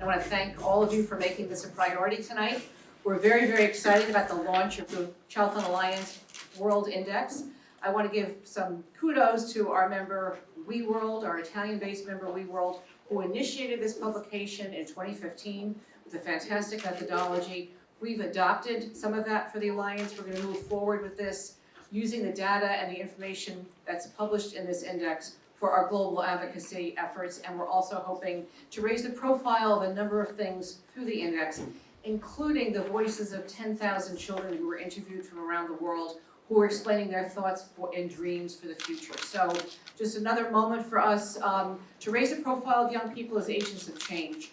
I want to thank all of you for making this a priority tonight. We're very, very excited about the launch of the ChildFund Alliance World Index. I want to give some kudos to our member WeWorld, our Italian-based member WeWorld, who initiated this publication in 2015 with a fantastic methodology. We've adopted some of that for the Alliance. We're going to move forward with this using the data and the information that's published in this index for our global advocacy efforts, and we're also hoping to raise the profile of a number of things through the index, including the voices of 10,000 children who were interviewed from around the world who are explaining their thoughts and dreams for the future. So just another moment for us to raise the profile of young people as agents of change.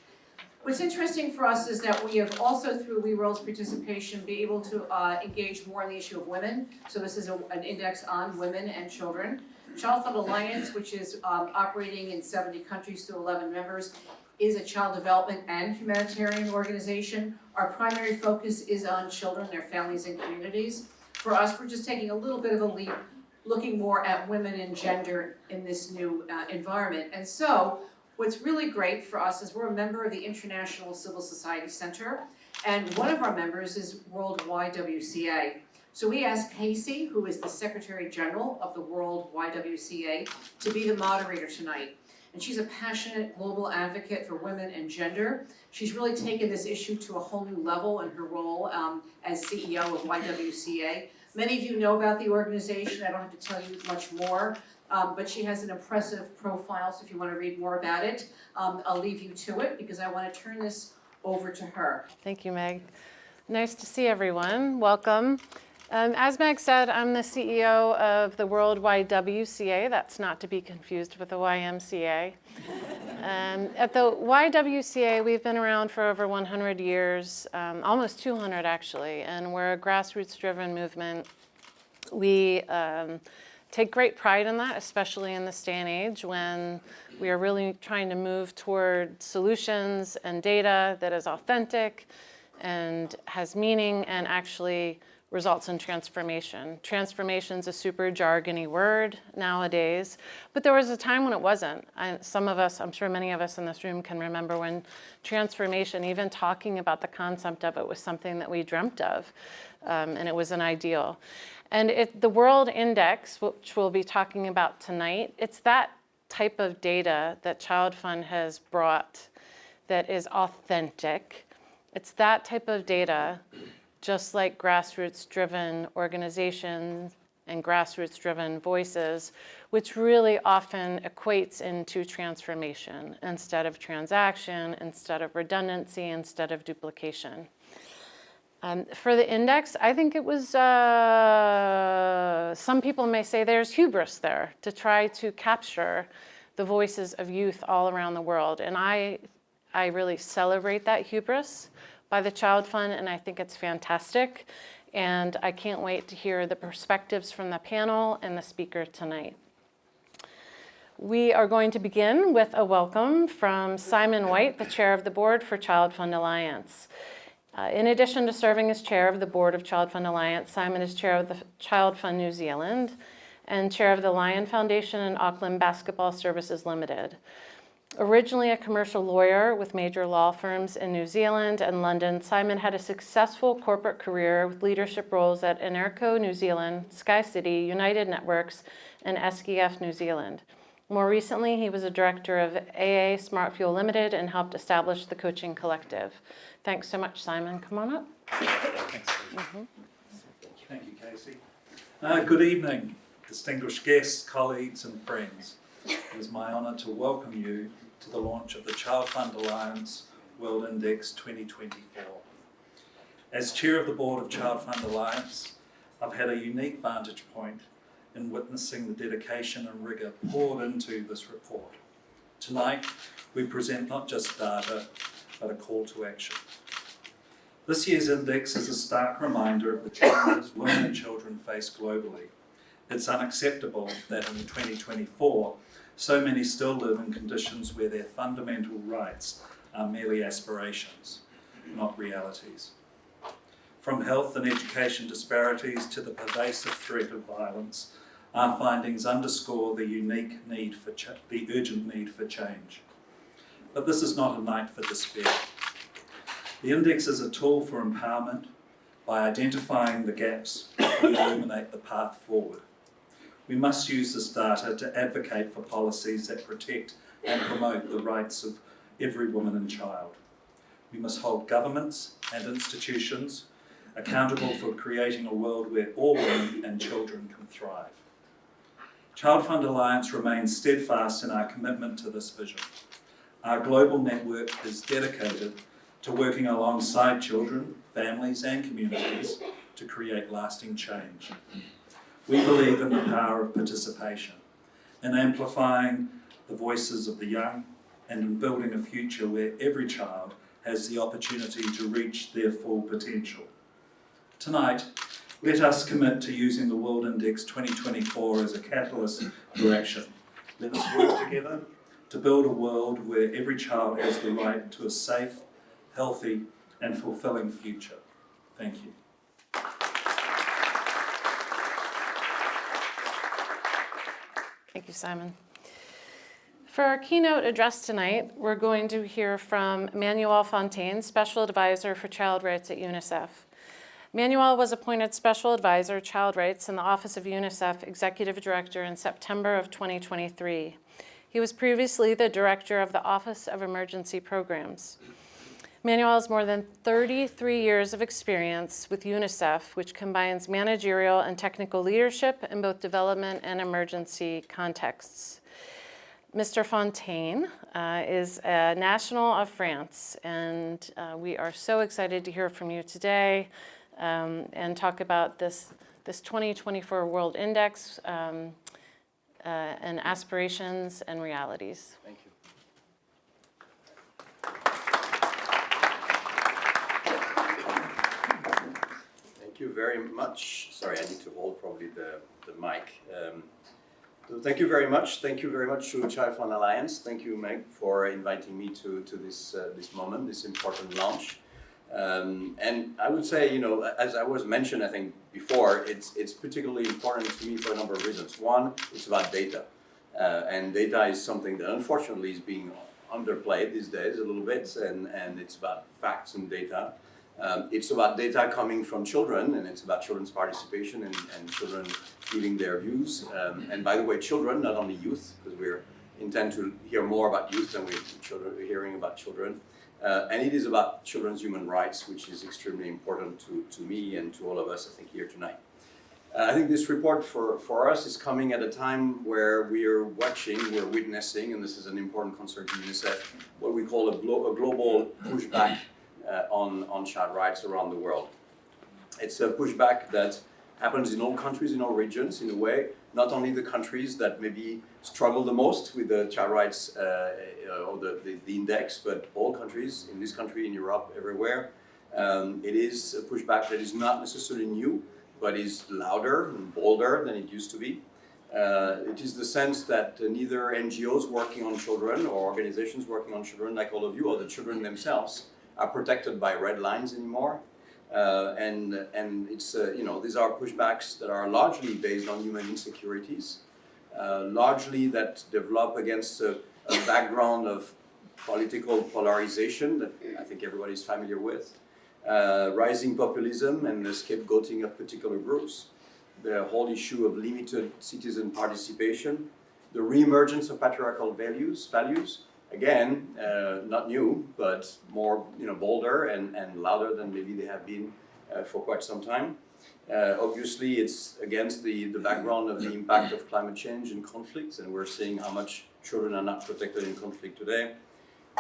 What's interesting for us is that we have also, through WeWorld's participation, be able to engage more on the issue of women. So this is an index on women and children. ChildFund Alliance, which is operating in 70 countries through 11 members, is a child development and humanitarian organization. Our primary focus is on children, their families, and communities. For us, we're just taking a little bit of a leap, looking more at women and gender in this new environment. And so, what's really great for us is we're a member of the International Civil Society Center, and one of our members is World YWCA. So we asked Casey, who is the Secretary General of the World YWCA, to be the moderator tonight. And she's a passionate global advocate for women and gender. She's really taken this issue to a whole new level in her role as CEO of YWCA. Many of you know about the organization. I don't have to tell you much more, but she has an impressive profile, so if you want to read more about it, I'll leave you to it because I want to turn this over to her. Thank you, Meg. Nice to see everyone. Welcome. As Meg said, I'm the CEO of the World YWCA. That's not to be confused with the YMCA. At the YWCA, we've been around for over 100 years, almost 200 actually, and we're a grassroots-driven movement. We take great pride in that, especially in this day and age when we are really trying to move toward solutions and data that is authentic and has meaning and actually results in transformation. Transformation's a super jargony word nowadays, but there was a time when it wasn't. Some of us, I'm sure many of us in this room can remember when transformation, even talking about the concept of it, was something that we dreamt of, and it was an ideal. And the World Index, which we'll be talking about tonight, it's that type of data that ChildFund has brought that is authentic. It's that type of data, just like grassroots-driven organizations and grassroots-driven voices, which really often equates into transformation instead of transaction, instead of redundancy, instead of duplication. For the index, I think it was, some people may say there's hubris there to try to capture the voices of youth all around the world. And I really celebrate that hubris by the Child Fund, and I think it's fantastic. And I can't wait to hear the perspectives from the panel and the speaker tonight. We are going to begin with a welcome from Simon White, the chair of the board for ChildFund Alliance. In addition to serving as chair of the board of ChildFund Alliance, Simon is chair of the ChildFund New Zealand and chair of the Lion Foundation and Auckland Basketball Services Limited. Originally a commercial lawyer with major law firms in New Zealand and London, Simon had a successful corporate career with leadership roles at Enerco New Zealand, Sky City, United Networks, and SKF New Zealand. More recently, he was a director of AA Smart Fuel Limited and helped establish the Coaching Collective. Thanks so much, Simon. Come on up. Thanks. Thank you, Casey. Good evening, distinguished guests, colleagues, and friends. It is my honour to welcome you to the launch of the ChildFund Alliance World Index 2024. As chair of the board of ChildFund Alliance, I've had a unique vantage point in witnessing the dedication and rigour poured into this report. Tonight, we present not just data, but a call to action. This year's index is a stark reminder of the challenges women and children face globally. It's unacceptable that in 2024, so many still live in conditions where their fundamental rights are merely aspirations, not realities. From health and education disparities to the pervasive threat of violence, our findings underscore the urgent need for change. But this is not a night for despair. The index is a tool for empowerment by identifying the gaps and illuminate the path forward. We must use this data to advocate for policies that protect and promote the rights of every woman and child. We must hold governments and institutions accountable for creating a world where all women and children can thrive. ChildFund Alliance remains steadfast in our commitment to this vision. Our global network is dedicated to working alongside children, families and communities to create lasting change. We believe in the power of participation, in amplifying the voices of the young, and in building a future where every child has the opportunity to reach their full potential. Tonight, let us commit to using the World Index 2024 as a catalyst for action. Let us work together to build a world where every child has the right to a safe, healthy, and fulfilling future. Thank you. Thank you, Simon. For our keynote address tonight, we're going to hear from Manuel Fontaine, Special Advisor for Child Rights at UNICEF. Manuel was appointed Special Advisor, Child Rights in the Office of UNICEF Executive Director in September of 2023. He was previously the Director of the Office of Emergency Programs. Manuel has more than 33 years of experience with UNICEF, which combines managerial and technical leadership in both development and emergency contexts. Mr. Fontaine is a national of France, and we are so excited to hear from you today and talk about this 2024 World Index and aspirations and realities. Thank you. Thank you very much. Sorry, I need to hold probably the mic. So thank you very much. Thank you very much to ChildFund Alliance. Thank you, Meg, for inviting me to this moment, this important launch. And I would say, you know, as I was mentioned, I think before, it's particularly important to me for a number of reasons. One, it's about data. And data is something that unfortunately is being underplayed these days a little bit, and it's about facts and data. It's about data coming from children, and it's about children's participation and children giving their views. And by the way, children, not only youth, because we intend to hear more about youth than we're hearing about children. And it is about children's human rights, which is extremely important to me and to all of us, I think, here tonight. I think this report for us is coming at a time where we're witnessing, and this is an important concern to UNICEF, what we call a global pushback on child rights around the world. It's a pushback that happens in all countries, in all regions, in a way. Not only the countries that maybe struggle the most with the child rights or the index, but all countries, in this country, in Europe, everywhere. It is a pushback that is not necessarily new, but is louder and bolder than it used to be. It is the sense that neither NGOs working on children or organizations working on children like all of you or the children themselves are protected by red lines anymore. And it's, you know, these are pushbacks that are largely based on human insecurities, largely that develop against a background of political polarization that I think everybody's familiar with, rising populism and the scapegoating of particular groups, the whole issue of limited citizen participation, the reemergence of patriarchal values, again, not new, but more, you know, bolder and louder than maybe they have been for quite some time. Obviously, it's against the background of the impact of climate change and conflicts, and we're seeing how much children are not protected in conflict today.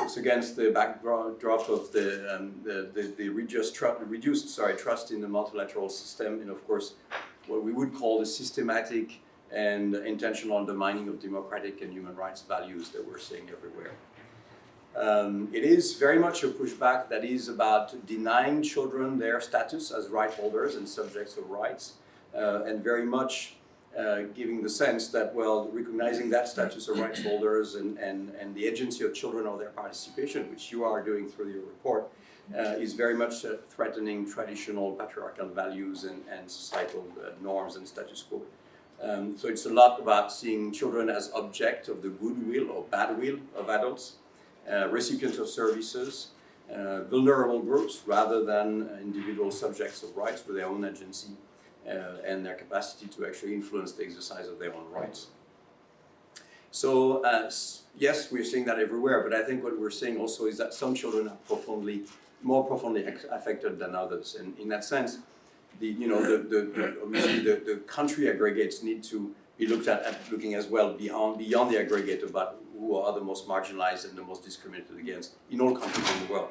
It's against the backdrop of the reduced trust in the multilateral system, and of course, what we would call the systematic and intentional undermining of democratic and human rights values that we're seeing everywhere. It is very much a pushback that is about denying children their status as right holders and subjects of rights, and very much giving the sense that, well, recognizing that status of rights holders and the agency of children or their participation, which you are doing through your report, is very much threatening traditional patriarchal values and societal norms and status quo. So it's a lot about seeing children as object of the goodwill or bad will of adults, recipients of services, vulnerable groups rather than individual subjects of rights with their own agency and their capacity to actually influence the exercise of their own rights. So yes, we're seeing that everywhere, but I think what we're seeing also is that some children are more profoundly affected than others. And in that sense, obviously the country aggregates need to be looked at looking as well beyond the aggregate about who are the most marginalized and the most discriminated against in all countries in the world.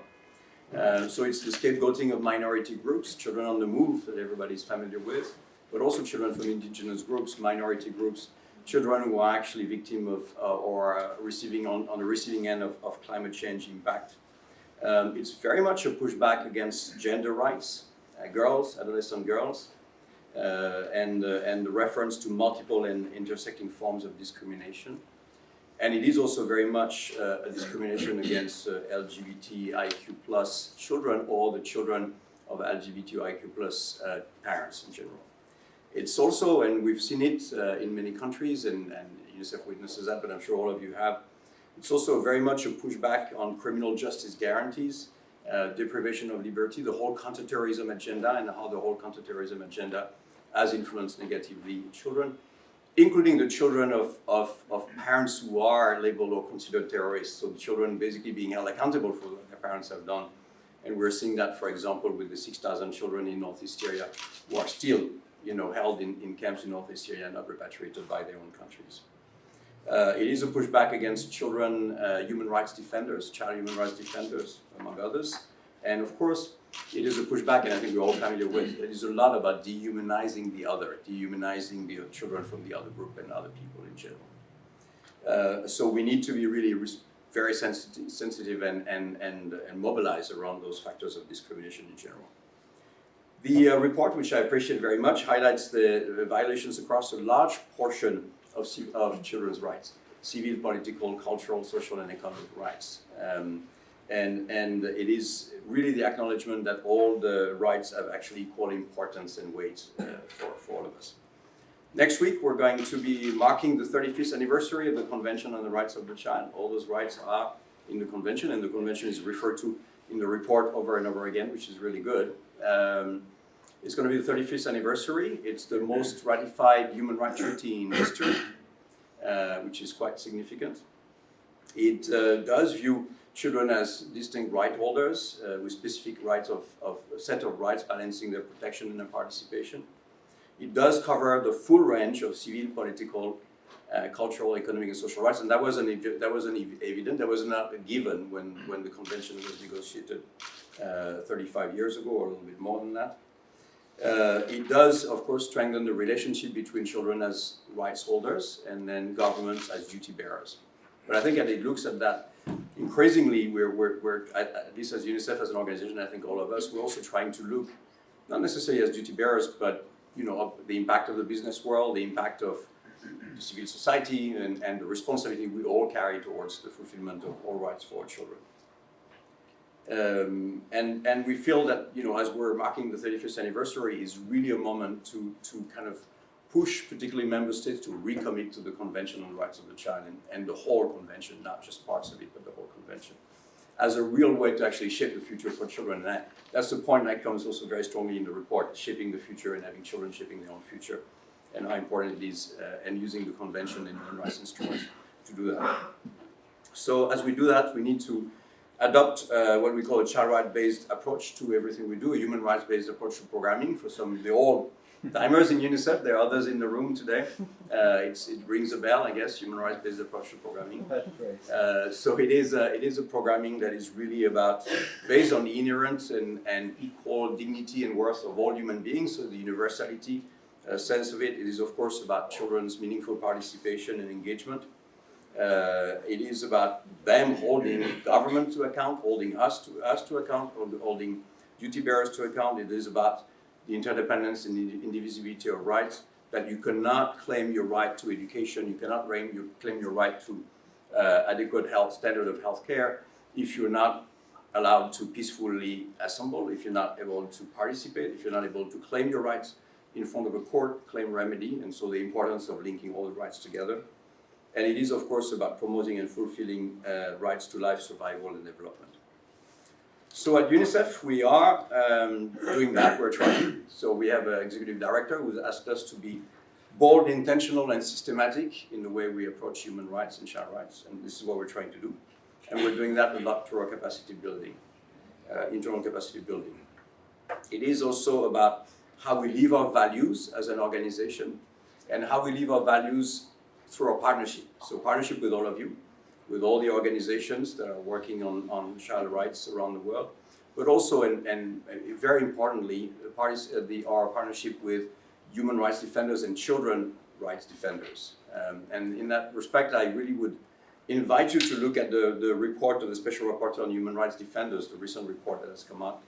So it's the scapegoating of minority groups, children on the move that everybody's familiar with, but also children from indigenous groups, minority groups, children who are actually victim of or receiving on the receiving end of climate change impact. It's very much a pushback against gender rights, girls, adolescent girls, and the reference to multiple and intersecting forms of discrimination. And it is also very much a discrimination against LGBTIQ+ children or the children of LGBTIQ+ parents in general. It's also, and we've seen it in many countries, and UNICEF witnesses that, but I'm sure all of you have, it's also very much a pushback on criminal justice guarantees, deprivation of liberty, the whole counterterrorism agenda, and how the whole counterterrorism agenda has influenced negatively children, including the children of parents who are labeled or considered terrorists, so the children basically being held accountable for what their parents have done. And we're seeing that, for example, with the 6,000 children in Northeast Syria who are still held in camps in Northeast Syria and not repatriated by their own countries. It is a pushback against children, human rights defenders, child human rights defenders, among others. And of course, it is a pushback, and I think we're all familiar with, it is a lot about dehumanizing the other, dehumanizing the children from the other group and other people in general. So we need to be really very sensitive and mobilize around those factors of discrimination in general. The report, which I appreciate very much, highlights the violations across a large portion of children's rights, civil, political, cultural, social, and economic rights. And it is really the acknowledgement that all the rights have actually equal importance and weight for all of us. Next week, we're going to be marking the 35th anniversary of the Convention on the Rights of the Child. All those rights are in the Convention, and the Convention is referred to in the report over and over again, which is really good. It's going to be the 35th anniversary. It's the most ratified human rights treaty in history, which is quite significant. It does view children as distinct right holders with specific rights of a set of rights balancing their protection and their participation. It does cover the full range of civil, political, cultural, economic, and social rights, and that wasn't evident. That was not a given when the convention was negotiated 35 years ago, or a little bit more than that. It does, of course, strengthen the relationship between children as rights holders and then governments as duty bearers. But I think, and it looks at that increasingly, we're at least as UNICEF as an organization, I think all of us, we're also trying to look not necessarily as duty bearers, but the impact of the business world, the impact of the civil society, and the responsibility we all carry towards the fulfillment of all rights for our children. And we feel that, as we're marking the 35th anniversary, is really a moment to kind of push particularly member states to recommit to the Convention on the Rights of the Child and the whole convention, not just parts of it, but the whole convention, as a real way to actually shape the future for children. And that's the point that comes also very strongly in the report, shaping the future and having children shaping their own future, and how important it is, and using the convention and human rights instruments to do that. So as we do that, we need to adopt what we call a child rights-based approach to everything we do, a human rights-based approach to programming. For some of the old timers in UNICEF, there are others in the room today. It rings a bell, I guess, human rights-based approach to programming. So it is a programming that is really based on the inherent and equal dignity and worth of all human beings, so the universality sense of it. It is, of course, about children's meaningful participation and engagement. It is about them holding government to account, holding us to account, holding duty bearers to account. It is about the interdependence and the indivisibility of rights, that you cannot claim your right to education, you cannot claim your right to adequate standard of health care if you're not allowed to peacefully assemble, if you're not able to participate, if you're not able to claim your rights in front of a court, claim remedy, and so the importance of linking all the rights together. And it is, of course, about promoting and fulfilling rights to life, survival, and development. So at UNICEF, we are doing that, we're trying. So we have an executive director who's asked us to be bold, intentional, and systematic in the way we approach human rights and child rights. And this is what we're trying to do. And we're doing that a lot through our capacity building, internal capacity building. It is also about how we live our values as an organization and how we live our values through our partnership. So partnership with all of you, with all the organizations that are working on child rights around the world, but also, and very importantly, our partnership with human rights defenders and children rights defenders. And in that respect, I really would invite you to look at the report of the Special Rapporteur on Human Rights Defenders, the recent report that has come out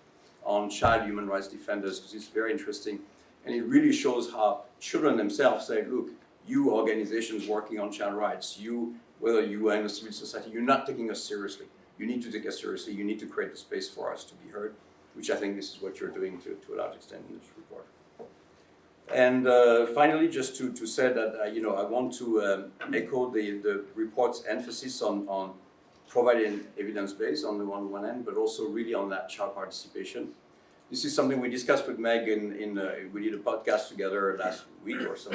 on child human rights defenders, because it's very interesting. And it really shows how children themselves say, look, you organizations working on child rights, whether you are in a civil society, you're not taking us seriously. You need to take us seriously. You need to create the space for us to be heard, which I think this is what you're doing to a large extent in this report. And finally, just to say that I want to echo the report's emphasis on providing evidence base on the one hand, but also really on that child participation. This is something we discussed with Meg we did a podcast together last week or so.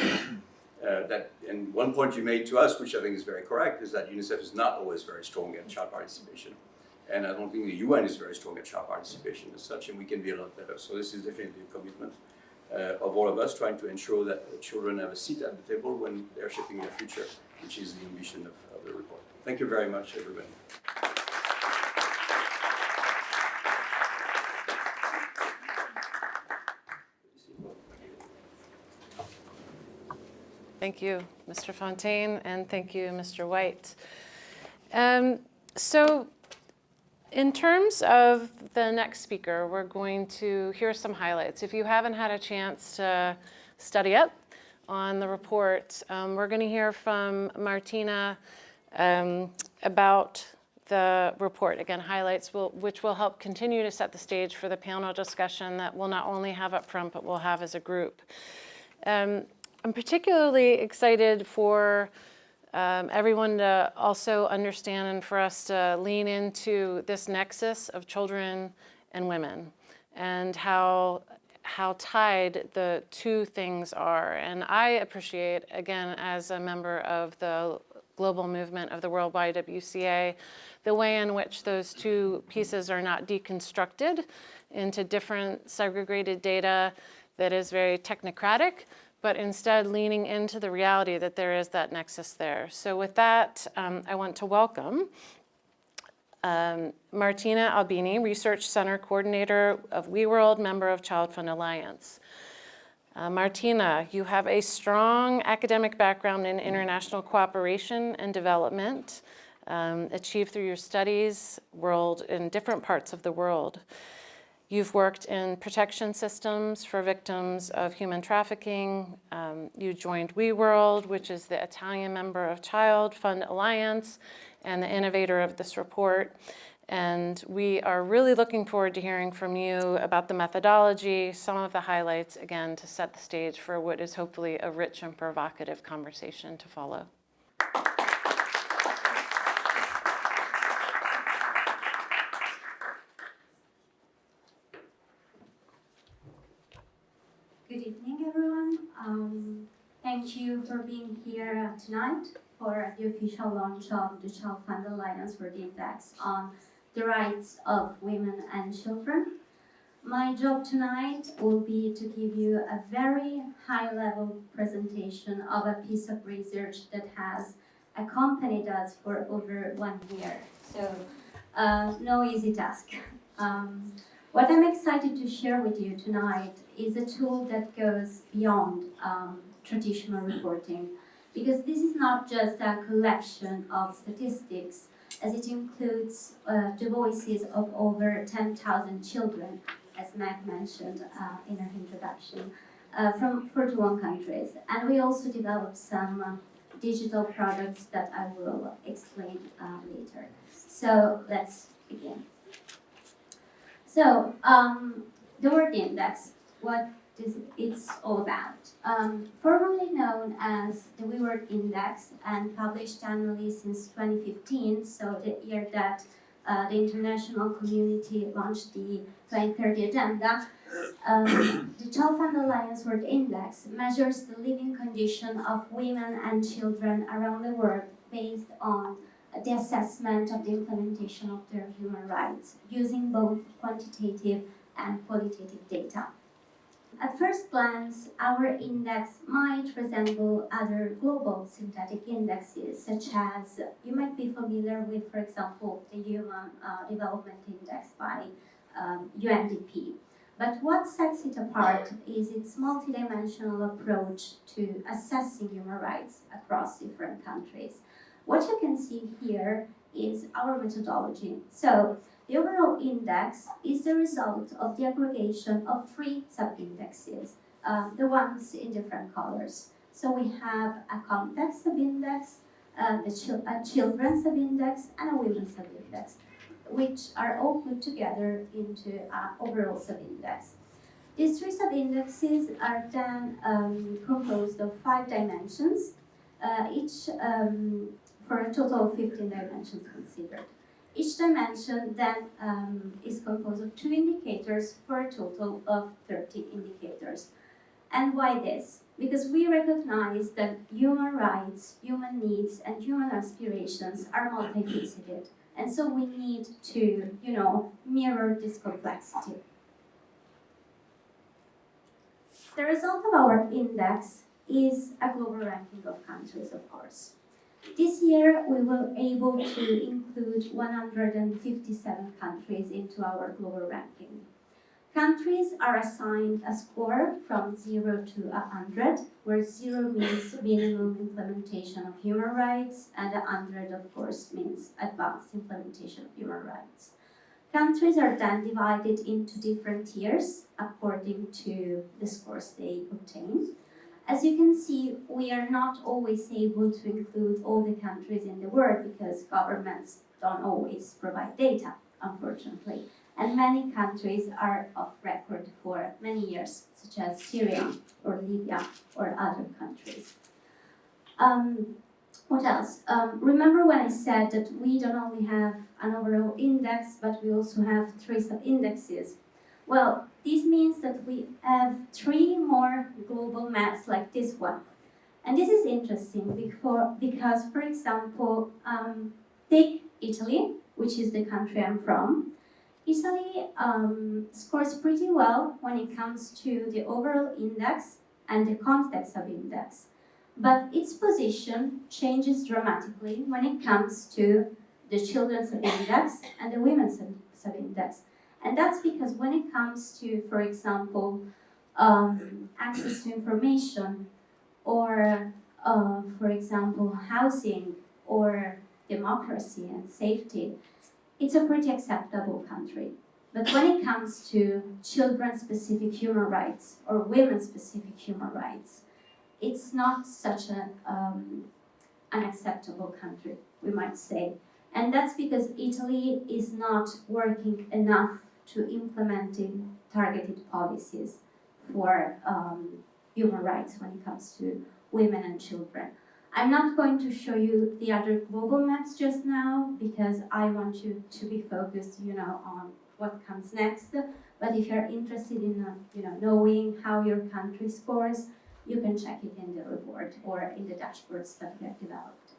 And one point you made to us, which I think is very correct, is that UNICEF is not always very strong at child participation. And I don't think the UN is very strong at child participation as such, and we can be a lot better. So this is definitely a commitment of all of us, trying to ensure that children have a seat at the table when they're shaping their future, which is the ambition of the report. Thank you very much, everybody. Thank you, Mr. Fontaine, and thank you, Mr. White. So in terms of the next speaker, we're going to hear some highlights. If you haven't had a chance to study up on the report, we're going to hear from Martina about the report. Again, highlights which will help continue to set the stage for the panel discussion that we'll not only have up front, but we'll have as a group. I'm particularly excited for everyone to also understand and for us to lean into this nexus of children and women and how tied the two things are. And I appreciate, again, as a member of the global movement of the World YWCA, the way in which those two pieces are not deconstructed into different segregated data that is very technocratic, but instead leaning into the reality that there is that nexus there. So with that, I want to welcome Martina Albini, Research Center Coordinator of WeWorld, member of ChildFund Alliance. Martina, you have a strong academic background in international cooperation and development, achieved through your studies in different parts of the world. You've worked in protection systems for victims of human trafficking. You joined WeWorld, which is the Italian member of ChildFund Alliance and the innovator of this report. And we are really looking forward to hearing from you about the methodology, some of the highlights, again, to set the stage for what is hopefully a rich and provocative conversation to follow. Good evening, everyone. Thank you for being here tonight for the official launch of the ChildFund Alliance World Index on the rights of women and children. My job tonight will be to give you a very high-level presentation of a piece of research that has accompanied us for over 1 year. So, no easy task. What I'm excited to share with you tonight is a tool that goes beyond traditional reporting, because this is not just a collection of statistics, as it includes the voices of over 10,000 children, as Meg mentioned in her introduction, from 41 countries. And we also developed some digital products that I will explain later. So let's begin. So, the World Index, what it's all about. Formerly known as the We World Index and published annually since 2015, so the year that the international community launched the 2030 Agenda, the ChildFund Alliance World Index measures the living condition of women and children around the world based on the assessment of the implementation of their human rights using both quantitative and qualitative data. At first glance, our index might resemble other global synthetic indexes, such as you might be familiar with, for example, the Human Development Index by UNDP. But what sets it apart is its multidimensional approach to assessing human rights across different countries. What you can see here is our methodology. So, the overall index is the result of the aggregation of 3 sub-indexes, the ones in different colors. So we have a context sub-index, a children's sub-index, and a women's sub-index, which are all put together into an overall sub-index. These 3 sub-indexes are then composed of 5 dimensions, each for a total of 15 dimensions considered. Each dimension then is composed of 2 indicators for a total of 30 indicators. And why this? Because we recognize that human rights, human needs, and human aspirations are multifaceted. And so we need to, mirror this complexity. The result of our index is a global ranking of countries, of course. This year, we were able to include 157 countries into our global ranking. Countries are assigned a score from 0 to 100, where 0 means minimum implementation of human rights, and 100, of course, means advanced implementation of human rights. Countries are then divided into different tiers according to the scores they obtain. As you can see, we are not always able to include all the countries in the world because governments don't always provide data, unfortunately. And many countries are off record for many years, such as Syria or Libya or other countries. What else? Remember when I said that we don't only have an overall index, but we also have 3 sub-indexes? Well, this means that we have 3 more global maps like this one. And this is interesting because, for example, take Italy, which is the country I'm from. Italy scores pretty well when it comes to the overall index and the context sub-index. But its position changes dramatically when it comes to the children's sub-index and the women's sub-index. And that's because when it comes to, for example, access to information or, for example, housing or democracy and safety, it's a pretty acceptable country. But when it comes to children-specific human rights or women-specific human rights, it's not such an unacceptable country, we might say. And that's because Italy is not working enough to implementing targeted policies for human rights when it comes to women and children. I'm not going to show you the other global maps just now because I want you to be focused, on what comes next. But if you're interested in, knowing how your country scores, you can check it in the report or in the dashboards that we have developed.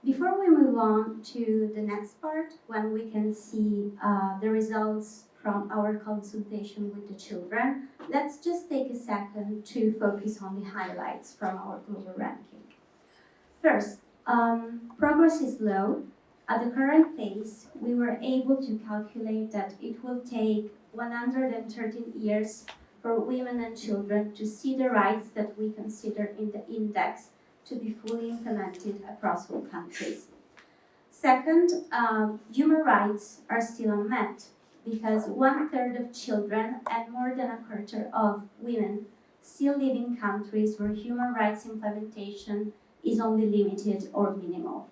Before we move on to the next part, when we can see the results from our consultation with the children, let's just take a second to focus on the highlights from our global ranking. First, progress is low. At the current pace, we were able to calculate that it will take 113 years for women and children to see the rights that we consider in the index to be fully implemented across all countries. Second, human rights are still unmet because 1/3 of children and more than 1/4 of women still live in countries where human rights implementation is only limited or minimal.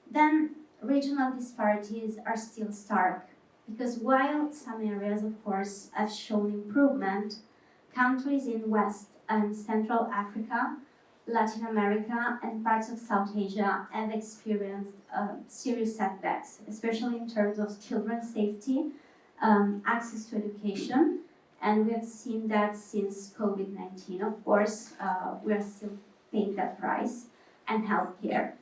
Then, regional disparities are still stark. Because while some areas, of course, have shown improvement, countries in West and Central Africa, Latin America, and parts of South Asia have experienced serious setbacks, especially in terms of children's safety, access to education, and we have seen that since COVID-19. Of course, we are still paying that price, and healthcare.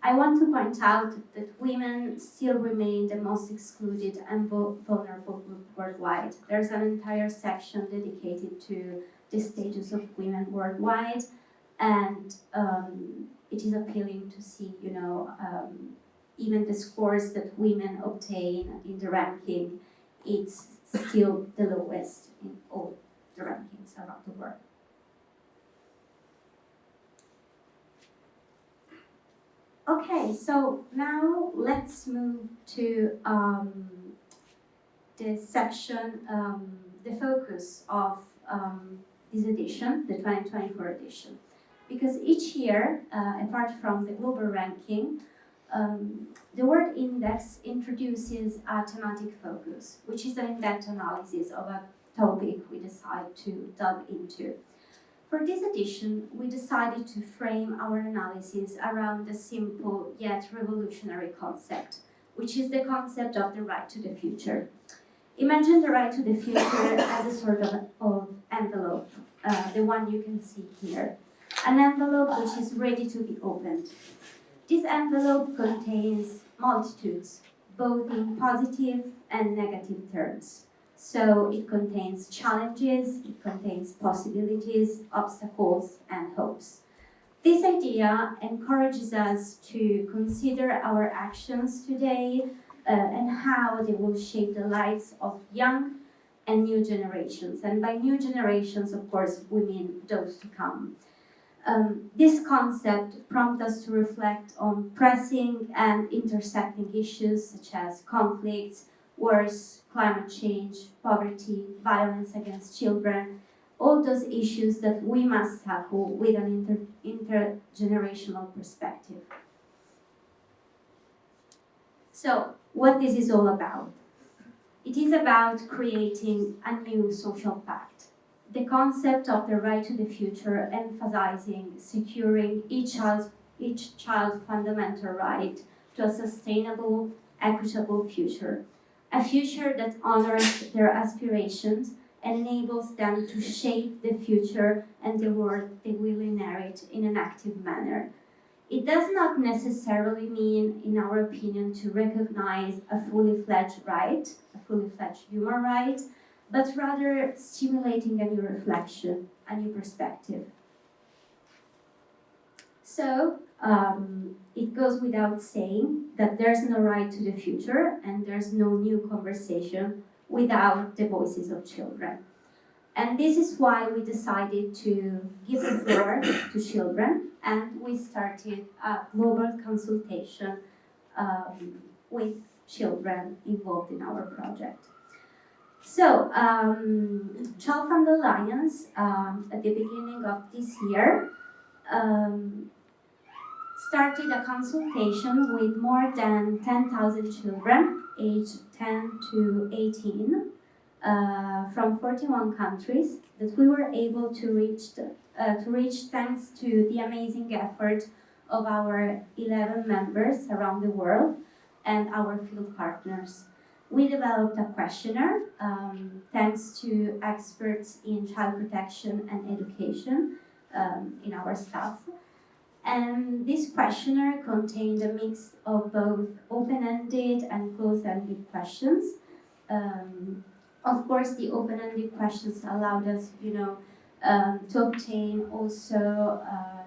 I want to point out that women still remain the most excluded and vulnerable group worldwide. There's an entire section dedicated to the status of women worldwide, and it is appealing to see, even the scores that women obtain in the ranking, it's still the lowest in all the rankings around the world. Okay, so now let's move to the section, the focus of this edition, the 2024 edition. Because each year, apart from the global ranking, the World Index introduces a thematic focus, which is an in-depth analysis of a topic we decide to delve into. For this edition, we decided to frame our analysis around a simple yet revolutionary concept, which is the concept of the right to the future. Imagine the right to the future as a sort of envelope, the one you can see here. An envelope which is ready to be opened. This envelope contains multitudes, both in positive and negative terms. So it contains challenges, it contains possibilities, obstacles, and hopes. This idea encourages us to consider our actions today and how they will shape the lives of young and new generations. And by new generations, of course, we mean those to come. This concept prompts us to reflect on pressing and intersecting issues such as conflicts, wars, climate change, poverty, violence against children, all those issues that we must tackle with an intergenerational perspective. So, what this is all about? It is about creating a new social pact. The concept of the right to the future emphasizing securing each child's fundamental right to a sustainable, equitable future. A future that honors their aspirations and enables them to shape the future and the world they will inherit in an active manner. It does not necessarily mean, in our opinion, to recognize a fully fledged right, a fully fledged human right, but rather stimulating a new reflection, a new perspective. So, it goes without saying that there's no right to the future and there's no new conversation without the voices of children. And this is why we decided to give the floor to children, and we started a global consultation with children involved in our project. So, ChildFund Alliance, at the beginning of this year, started a consultation with more than 10,000 children aged 10 to 18 from 41 countries that we were able to reach thanks to the amazing effort of our 11 members around the world and our field partners. We developed a questionnaire thanks to experts in child protection and education in our staff. And this questionnaire contained a mix of both open-ended and closed-ended questions. Of course, the open-ended questions allowed us, to obtain also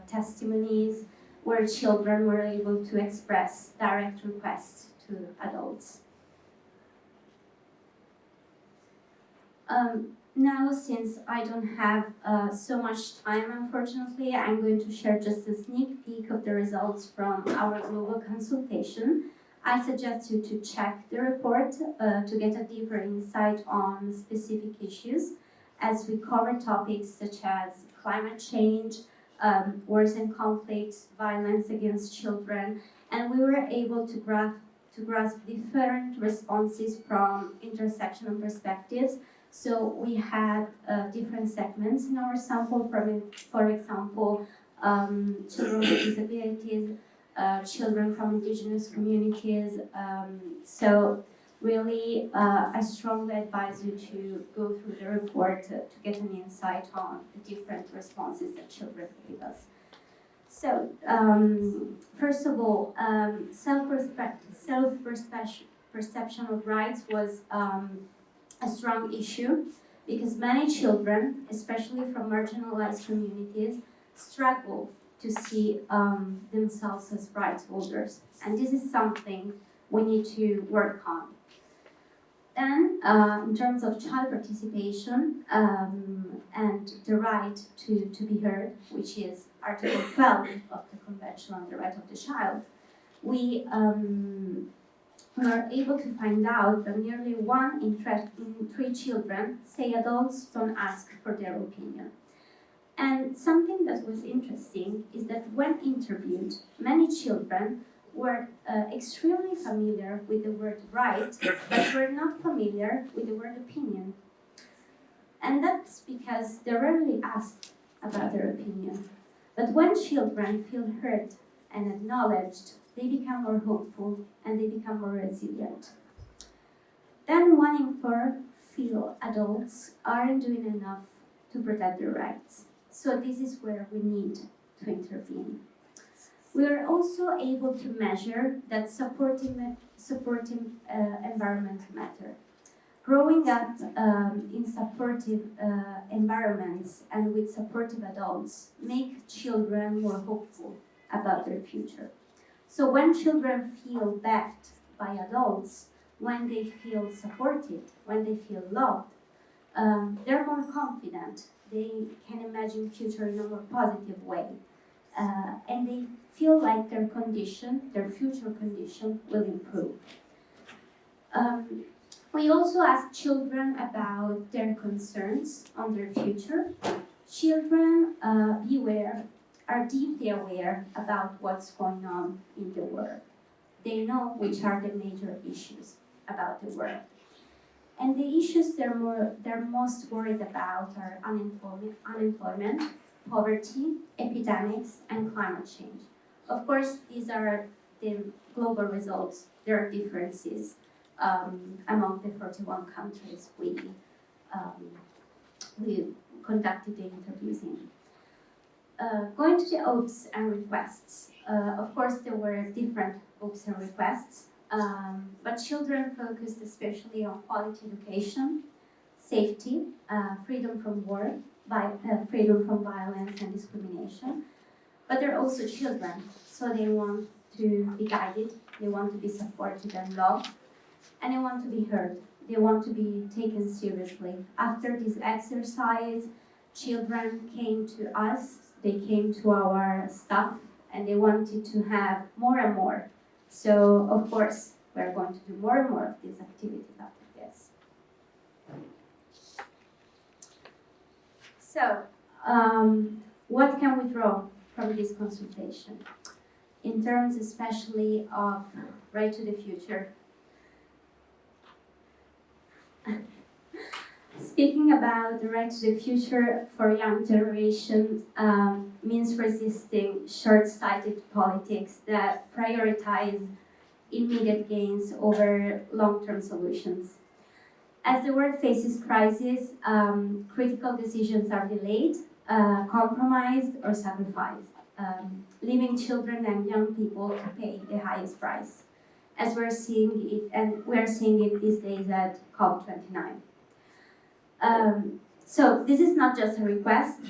testimonies where children were able to express direct requests to adults. Now, since I don't have so much time, unfortunately, I'm going to share just a sneak peek of the results from our global consultation. I suggest you to check the report to get a deeper insight on specific issues as we cover topics such as climate change, wars and conflicts, violence against children, and we were able to graph to grasp different responses from intersectional perspectives. So we had different segments in our sample, for example, children with disabilities, children from indigenous communities. So really, I strongly advise you to go through the report to get an insight on the different responses that children gave us. So, first of all, self-perception of rights was a strong issue because many children, especially from marginalized communities, struggle to see themselves as rights holders. And this is something we need to work on. Then, in terms of child participation and the right to be heard, which is Article 12 of the Convention on the Right of the Child, we were able to find out that nearly 1 in 3 children say adults don't ask for their opinion. And something that was interesting is that when interviewed, many children were extremely familiar with the word right, but were not familiar with the word opinion. And that's because they're rarely asked about their opinion. But when children feel heard and acknowledged, they become more hopeful and they become more resilient. Then 1 in 4 feel adults aren't doing enough to protect their rights. So this is where we need to intervene. We are also able to measure that supportive environment matter. Growing up in supportive environments and with supportive adults make children more hopeful about their future. So when children feel backed by adults, when they feel supported, when they feel loved, they're more confident. They can imagine future in a more positive way. And they feel like their future condition will improve. We also ask children about their concerns on their future. Children are deeply aware about what's going on in the world. They know which are the major issues about the world. And the issues they're most worried about are unemployment, poverty, epidemics, and climate change. Of course, these are the global results. There are differences among the 41 countries we conducted the interviews in. Going to the hopes and requests. Of course, there were different hopes and requests, but children focused especially on quality education, safety, freedom from war, freedom from violence and discrimination. But they're also children, so they want to be guided, they want to be supported and loved, and they want to be heard. They want to be taken seriously. After this exercise, children came to us, they came to our staff, and they wanted to have more and more. So, of course, we're going to do more and more of these activities after this. So, what can we draw from this consultation? In terms especially of right to the future. Speaking about the right to the future for young generations means resisting short-sighted politics that prioritize immediate gains over long-term solutions. As the world faces crisis, critical decisions are delayed, compromised, or sacrificed, leaving children and young people to pay the highest price, as we're seeing it, and we're seeing it these days at COP29. So this is not just a request,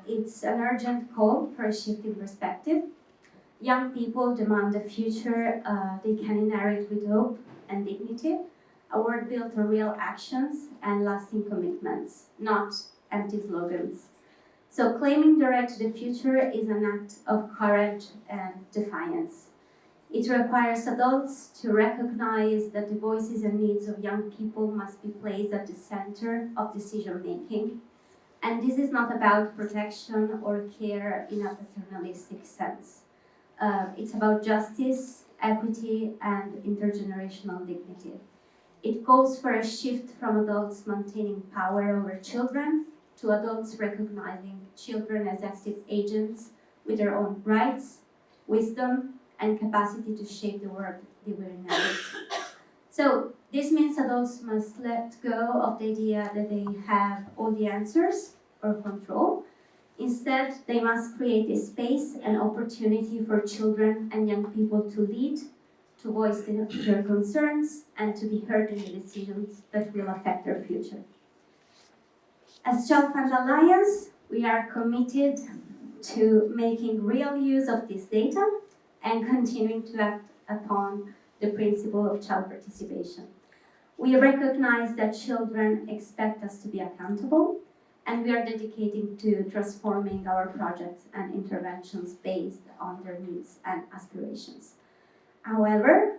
it's an urgent call for a shift in perspective. Young people demand a future they can inherit with hope and dignity, a world built on real actions and lasting commitments, not empty slogans. So claiming the right to the future is an act of courage and defiance. It requires adults to recognize that the voices and needs of young people must be placed at the center of decision making. And this is not about protection or care in a paternalistic sense. It's about justice equity, and intergenerational dignity. It calls for a shift from adults maintaining power over children to adults recognizing children as active agents with their own rights, wisdom, and capacity to shape the world they will inherit. So this means adults must let go of the idea that they have all the answers or control. Instead, they must create a space and opportunity for children and young people to lead, to voice their concerns, and to be heard in the decisions that will affect their future. As ChildFund Alliance, we are committed to making real use of this data and continuing to act upon the principle of child participation. We recognize that children expect us to be accountable, and we are dedicating to transforming our projects and interventions based on their needs and aspirations. However,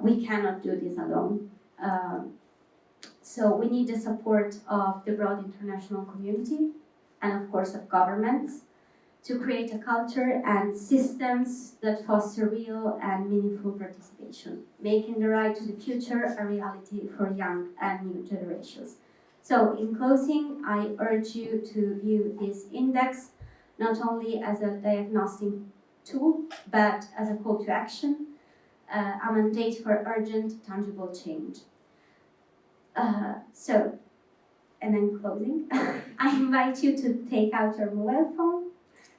we cannot do this alone. So we need the support of the broad international community and of course of governments to create a culture and systems that foster real and meaningful participation, making the right to the future a reality for young and new generations. So in closing, I urge you to view this index not only as a diagnostic tool, but as a call to action, a mandate for urgent, tangible change. And then closing, I invite you to take out your mobile phone,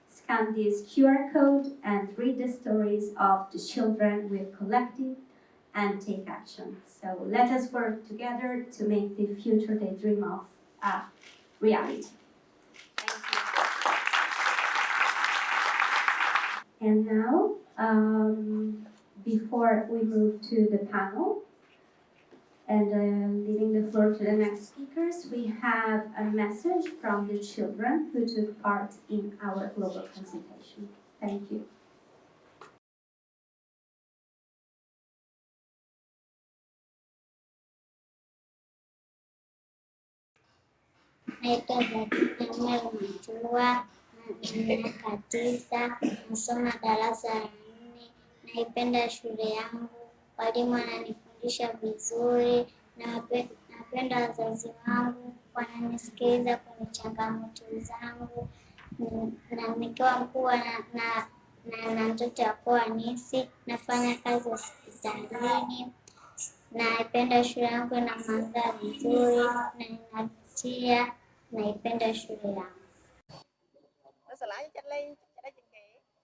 scan this QR code, and read the stories of the children we've collected and take action. So let us work together to make the future they dream of a reality. Thank you. And now, before we move to the panel, and leaving the floor to the next speakers, we have a message from the children who took part in our global consultation. Thank you. Naitwa Zakia Mchua, miaka 9, nasoma darasa la 4. Naipenda shule yangu, walimu wananifundisha vizuri, napenda wazazi wangu, wananisikiliza kwenye changamoto zangu, na nikiwa mkubwa na mtoto akuwa nesi, nafanya kazi hospitalini. Naipenda shule yangu, ina mandhari nzuri na inavutia. Naipenda shule yangu.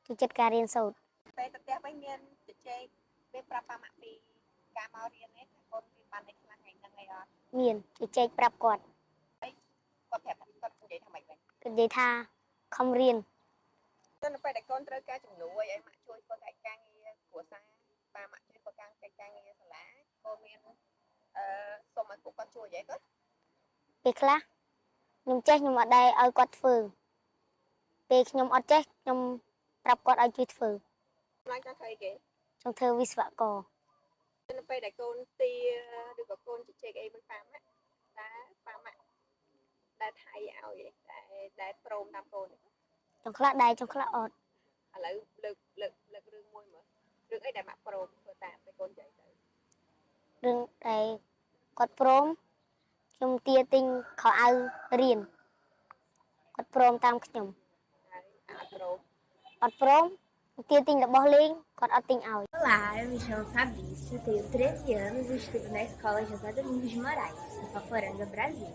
Tôiការរៀនសូត្រ ពេលទៅផ្ទះវិញមានជជែកពេលប្រាប់ប៉ាម៉ាក់ពីការមករៀននេះកូនពីបាននេះខ្លះថ្ងៃហ្នឹងអីអត់មានជជែកប្រាប់គាត់គាត់ប្រាប់គាត់និយាយថាម៉េចវិញគាត់និយាយថាខំរៀនទៅនៅពេលដែលកូនត្រូវការជំនួយឲ្យម៉ាក់ជួយធ្វើកិច្ចការងារគ្រួសារប៉ាម៉ាក់ជួយធ្វើកិច្ចការងារសាលាកូនមានសុំឲ្យពួកគាត់ជួយអីគាត់ពេលខ្លះខ្ញុំចេះខ្ញុំអត់ដែរឲ្យគាត់ធ្វើពេលខ្ញុំអត់ចេះខ្ញុំប្រាប់គាត់ឲ្យជួយធ្វើឡើងចង់ធ្វើអីគេចង់ធ្វើវិស្វករនៅពេលដែលកូនទាឬក៏កូនជជែកអីមួយប៉ាម៉ាក់តែប៉ាម៉ាក់ដែលថៃឲ្យដែលព្រមតាមកូនចង់ខ្លះដែរចង់ខ្លះអត់ឥឡូវលើករឿងមួយមើលរឿងអីដែលម៉ាក់ព្រមធ្វើតាមតែកូននិយាយទៅរឿងដែលគាត់ព្រមខ្ញុំទាទិញខោអាវរៀនគាត់ព្រមតាមខ្ញុំអត់ព្រមទាទិញរបស់លេងគាត់អត់ទិញឲ្យ Olá, eu me chamo Fabrício, tenho 13 anos e estudo na escola José Domingos de Moraes, em Paporanga, Brasil.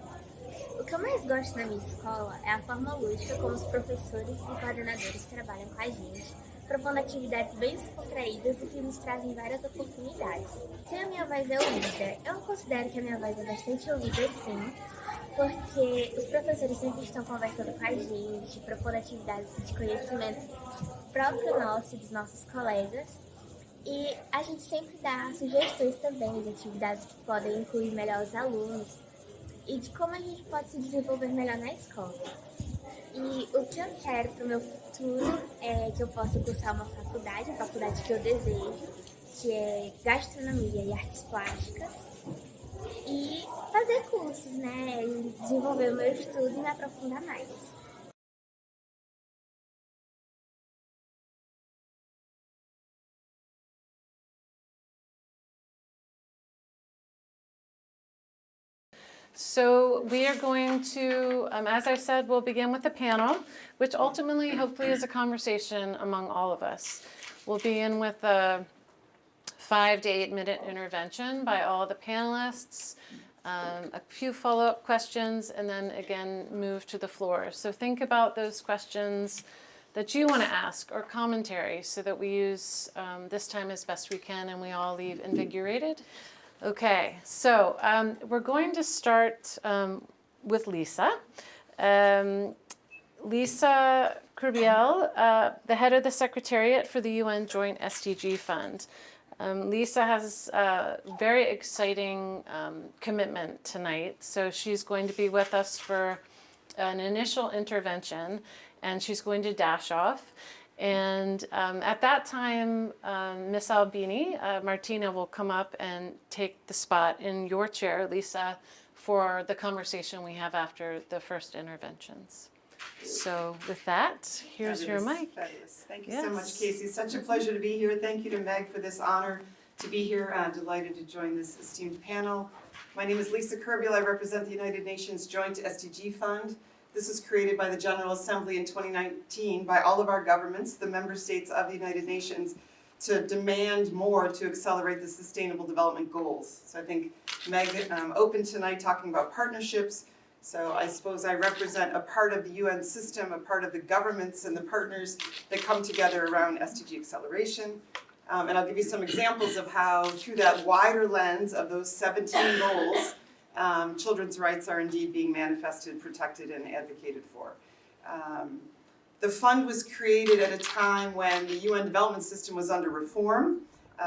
O que eu mais gosto na minha escola é a forma lúdica como os professores e coordenadores trabalham com a gente, propondo atividades bem descontraídas e que nos trazem várias oportunidades. Se a minha voz é ouvida, eu considero que a minha voz é bastante ouvida sim, porque os professores sempre estão conversando com a gente, propondo atividades de conhecimento próprio nosso e dos nossos colegas. E a gente sempre dá sugestões também de atividades que podem incluir melhor os alunos e de como a gente pode se desenvolver melhor na escola. E o que eu quero para o meu futuro é que eu possa cursar uma faculdade, a faculdade que eu desejo, que é Gastronomia e Artes Plásticas, e fazer cursos, né, e desenvolver o meu estudo e me aprofundar mais. So we are going to, as I said, we'll begin with the panel, which ultimately, hopefully, is a conversation among all of us. We'll begin with a 5 to 8 minute intervention by all the panelists, a few follow-up questions, and then again move to the floor. So think about those questions that you want to ask or commentary so that we use this time as best we can and we all leave invigorated. Okay, so we're going to start with Lisa. Lisa Kerbiel, the head of the Secretariat for the UN Joint SDG Fund. Lisa has a very exciting commitment tonight. So she's going to be with us for an initial intervention, and she's going to dash off. And at that time, Ms. Albini, Martina will come up and take the spot in your chair, Lisa, for the conversation we have after the first interventions. So with that, here's your mic. Fabulous. Thank you Yes. so much, Casey. Such a pleasure to be here. Thank you to Meg for this honor to be here. I'm delighted to join this esteemed panel. My name is Lisa Kerbiel. I represent the United Nations Joint SDG Fund. This was created by the General Assembly in 2019 by all of our governments, the member states of the United Nations, to demand more to accelerate the Sustainable Development Goals. So I think Meg opened tonight talking about partnerships. So I suppose I represent a part of the UN system, a part of the governments and the partners that come together around SDG acceleration. And I'll give you some examples of how, through that wider lens of those 17 goals, children's rights are indeed being manifested, protected, and advocated for. The fund was created at a time when the UN development system was under reform.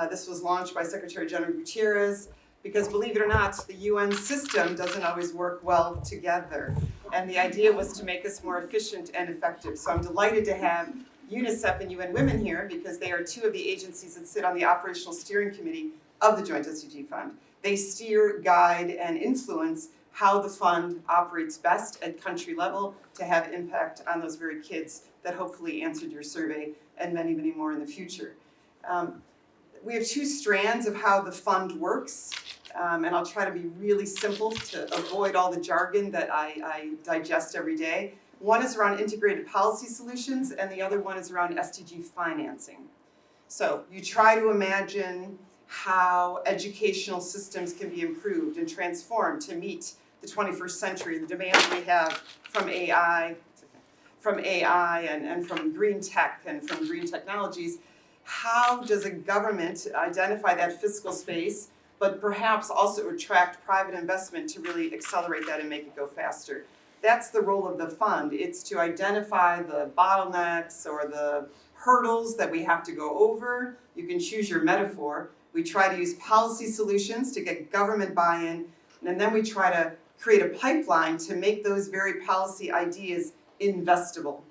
This was launched by Secretary General Gutierrez because, believe it or not, the UN system doesn't always work well together. And the idea was to make us more efficient and effective. So I'm delighted to have UNICEF and UN Women here because they are two of the agencies that sit on the operational steering committee of the Joint SDG Fund. They steer, guide, and influence how the fund operates best at country level to have impact on those very kids that hopefully answered your survey and many, many more in the future. We have two strands of how the fund works, and I'll try to be really simple to avoid all the jargon that I digest every day. One is around integrated policy solutions, and the other one is around SDG financing. So you try to imagine how educational systems can be improved and transformed to meet the 21st century, the demands we have from AI and from green tech and from green technologies. How does a government identify that fiscal space, but perhaps also attract private investment to really accelerate that and make it go faster? That's the role of the fund. It's to identify the bottlenecks or the hurdles that we have to go over. You can choose your metaphor. We try to use policy solutions to get government buy-in, and then we try to create a pipeline to make those very policy ideas investable.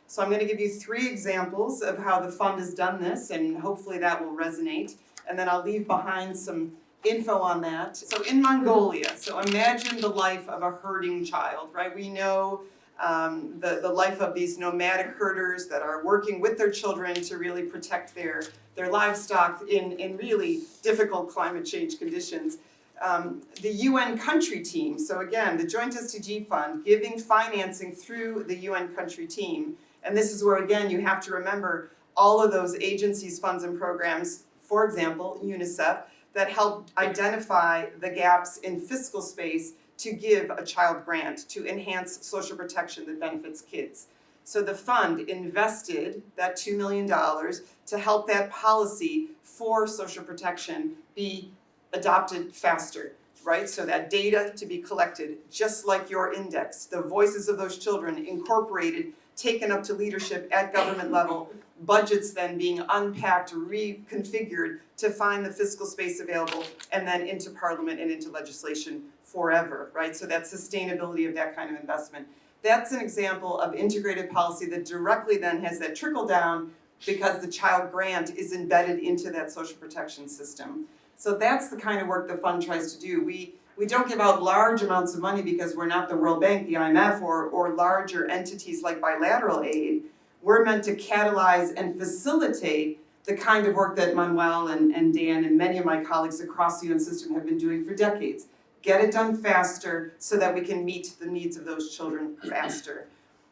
So I'm going to give you 3 examples of how the fund has done this, and hopefully that will resonate. And then I'll leave behind some info on that. So in Mongolia, so imagine the life of a herding child, right? We know the life of these nomadic herders that are working with their children to really protect their livestock in really difficult climate change conditions. The UN country team, so again, the Joint SDG Fund giving financing through the UN country team. And this is where, again, you have to remember all of those agencies, funds, and programs, for example, UNICEF, that help identify the gaps in fiscal space to give a child grant to enhance social protection that benefits kids. So the fund invested that $2 million to help that policy for social protection be adopted faster, right? So that data to be collected, just like your index, the voices of those children incorporated, taken up to leadership at government level, budgets then being unpacked, reconfigured to find the fiscal space available, and then into parliament and into legislation forever, right? So that sustainability of that kind of investment. That's an example of integrated policy that directly then has that trickle down because the child grant is embedded into that social protection system. So that's the kind of work the fund tries to do. We don't give out large amounts of money because we're not the World Bank, the IMF, or larger entities like bilateral aid. We're meant to catalyze and facilitate the kind of work that Manuel and Dan and many of my colleagues across the UN system have been doing for decades. get it done faster so that we can meet the needs of those children faster.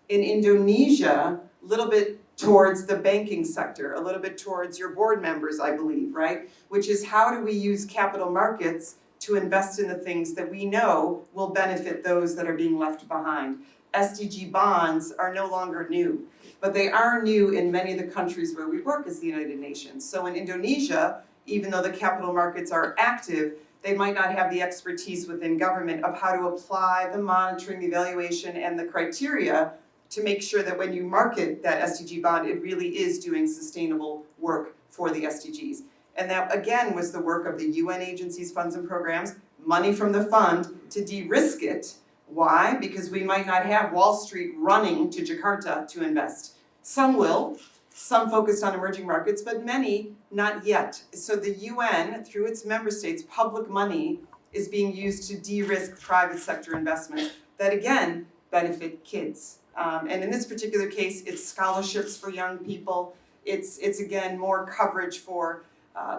In Indonesia, a little bit towards the banking sector, a little bit towards your board members, I believe, right? Which is how do we use capital markets to invest in the things that we know will benefit those that are being left behind. SDG bonds are no longer new, but they are new in many of the countries where we work as the United Nations. So in Indonesia, even though the capital markets are active, they might not have the expertise within government of how to apply the monitoring, the evaluation, and the criteria to make sure that when you market that SDG bond, it really is doing sustainable work for the SDGs. And that, again, was the work of the UN agencies, funds, and programs, money from the fund to de-risk it. Why? Because we might not have Wall Street running to Jakarta to invest. Some will, some focused on emerging markets, but many not yet. So the UN, through its member states, public money is being used to de-risk private sector investments that, again, benefit kids. And in this particular case, it's scholarships for young people. It's again, more coverage for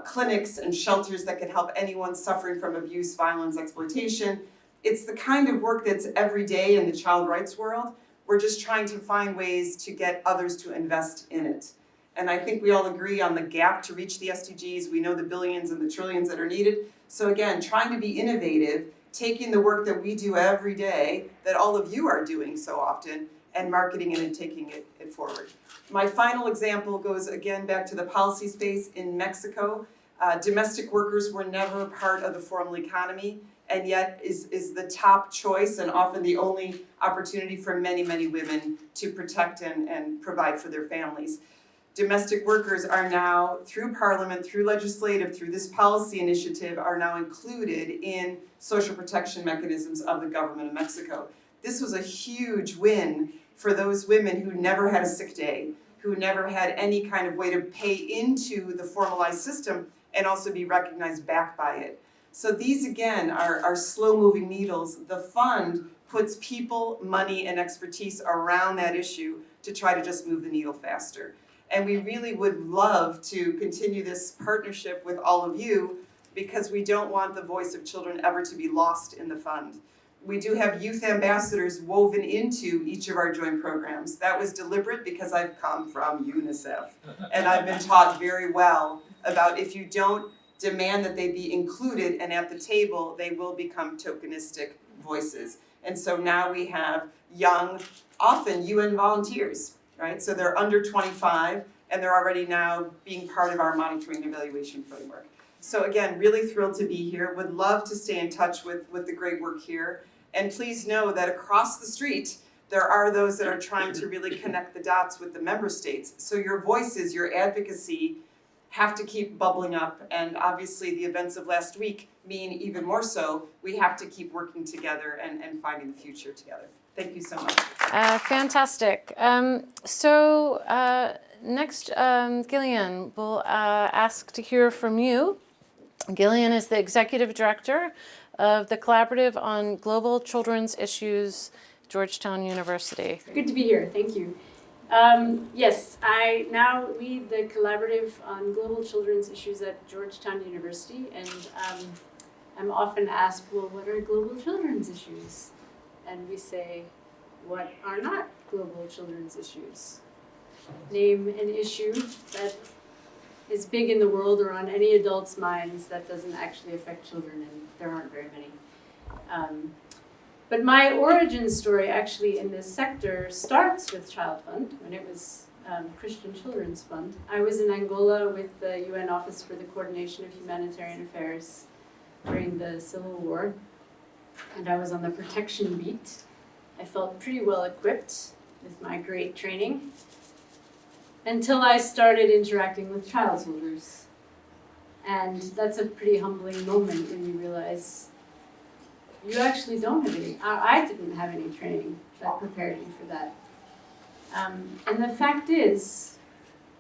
clinics and shelters that can help anyone suffering from abuse, violence, exploitation. It's the kind of work that's every day in the child rights world. We're just trying to find ways to get others to invest in it. And I think we all agree on the gap to reach the SDGs. We know the billions and the trillions that are needed. So again, trying to be innovative, taking the work that we do every day, that all of you are doing so often, and marketing it and taking it forward. My final example goes again back to the policy space in Mexico. Domestic workers were never part of the formal economy, and yet is the top choice and often the only opportunity for many, many women to protect and provide for their families. Domestic workers are now, through Parliament, through legislative, through this policy initiative, are now included in social protection mechanisms of the government of Mexico. This was a huge win for those women who never had a sick day, who never had any kind of way to pay into the formalized system and also be recognized back by it. So these, again, are slow-moving needles. The fund puts people, money, and expertise around that issue to try to just move the needle faster. And we really would love to continue this partnership with all of you because we don't want the voice of children ever to be lost in the fund. We do have youth ambassadors woven into each of our joint programs. That was deliberate because I've come from UNICEF. And I've been taught very well about if you don't demand that they be included and at the table, they will become tokenistic voices. And so now we have young, often UN volunteers, right? So they're under 25 and they're already now being part of our monitoring and evaluation framework. So again, really thrilled to be here. Would love to stay in touch with the great work here. And please know that across the street, there are those that are trying to really connect the dots with the member states. So your voices, your advocacy have to keep bubbling up. And obviously the events of last week mean even more so, we have to keep working together and finding the future together. Thank you so much. Fantastic. Next, Gillian, we'll ask to hear from you. Gillian is the Executive Director of the Collaborative on Global Children's Issues, Georgetown University. Good to be here, thank you. Yes, I now lead the Collaborative on Global Children's Issues at Georgetown University, and I'm often asked, well, what are global children's issues? And we say, what are not global children's issues? Name an issue that is big in the world or on any adult's minds that doesn't actually affect children, and there aren't very many. But my origin story actually in this sector starts with ChildFund, when it was Christian Children's Fund. I was in Angola with the UN Office for the Coordination of Humanitarian Affairs during the Civil War, and I was on the protection beat. I felt pretty well equipped with my great training until I started interacting with child soldiers. And that's a pretty humbling moment when you realize you actually don't have any, I didn't have any training that prepared me for that. And the fact is,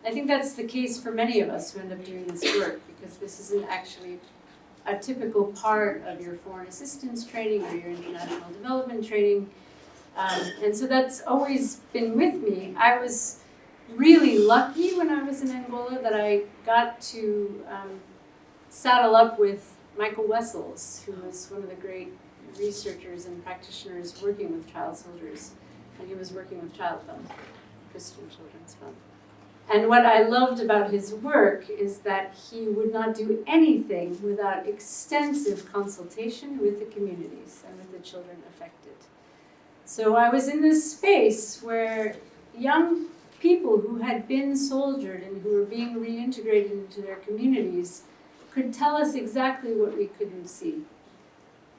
I think that's the case for many of us who end up doing this work, because this isn't actually a typical part of your foreign assistance training or your international development training. And so that's always been with me. I was really lucky when I was in Angola that I got to saddle up with Michael Wessels, who was one of the great researchers and practitioners working with child soldiers, and he was working with ChildFund, Christian Children's Fund. And what I loved about his work is that he would not do anything without extensive consultation with the communities and with the children affected. So I was in this space where young people who had been soldiered and who were being reintegrated into their communities could tell us exactly what we couldn't see.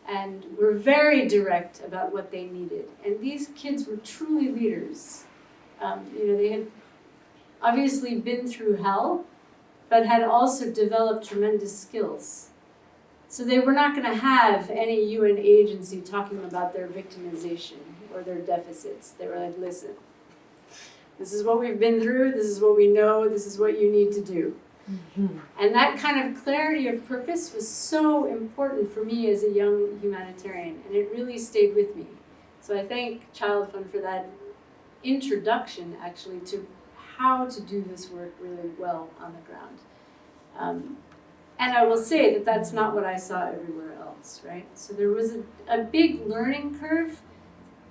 And were very direct about what they needed. And these kids were truly leaders. They had obviously been through hell, but had also developed tremendous skills. So they were not going to have any UN agency talking about their victimization or their deficits. They were like, listen, this is what we've been through, this is what we know, this is what you need to do. Mm-hmm. And that kind of clarity of purpose was so important for me as a young humanitarian, and it really stayed with me. So I thank ChildFund for that introduction, actually, to how to do this work really well on the ground. And I will say that that's not what I saw everywhere else, right? So there was a big learning curve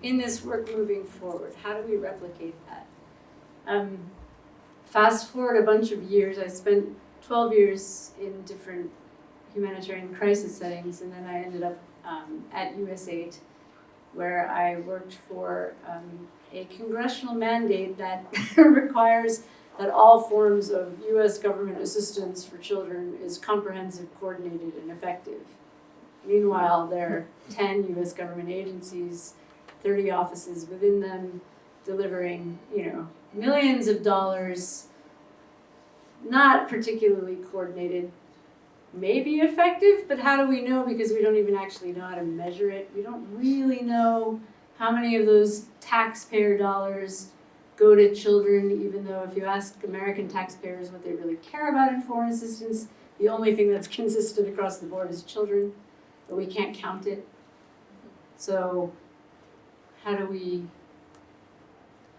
in this work moving forward. How do we replicate that? Fast forward a bunch of years, I spent 12 years in different humanitarian crisis settings, and then I ended up at USAID, where I worked for a congressional mandate that requires that all forms of US government assistance for children is comprehensive, coordinated, and effective. Meanwhile, there are 10 US government agencies, 30 offices within them, delivering, millions of dollars, not particularly coordinated, maybe effective, but how do we know? Because we don't even actually know how to measure it. We don't really know how many of those taxpayer dollars go to children, even though if you ask American taxpayers what they really care about in foreign assistance, the only thing that's consistent across the board is children, but we can't count it. So how do we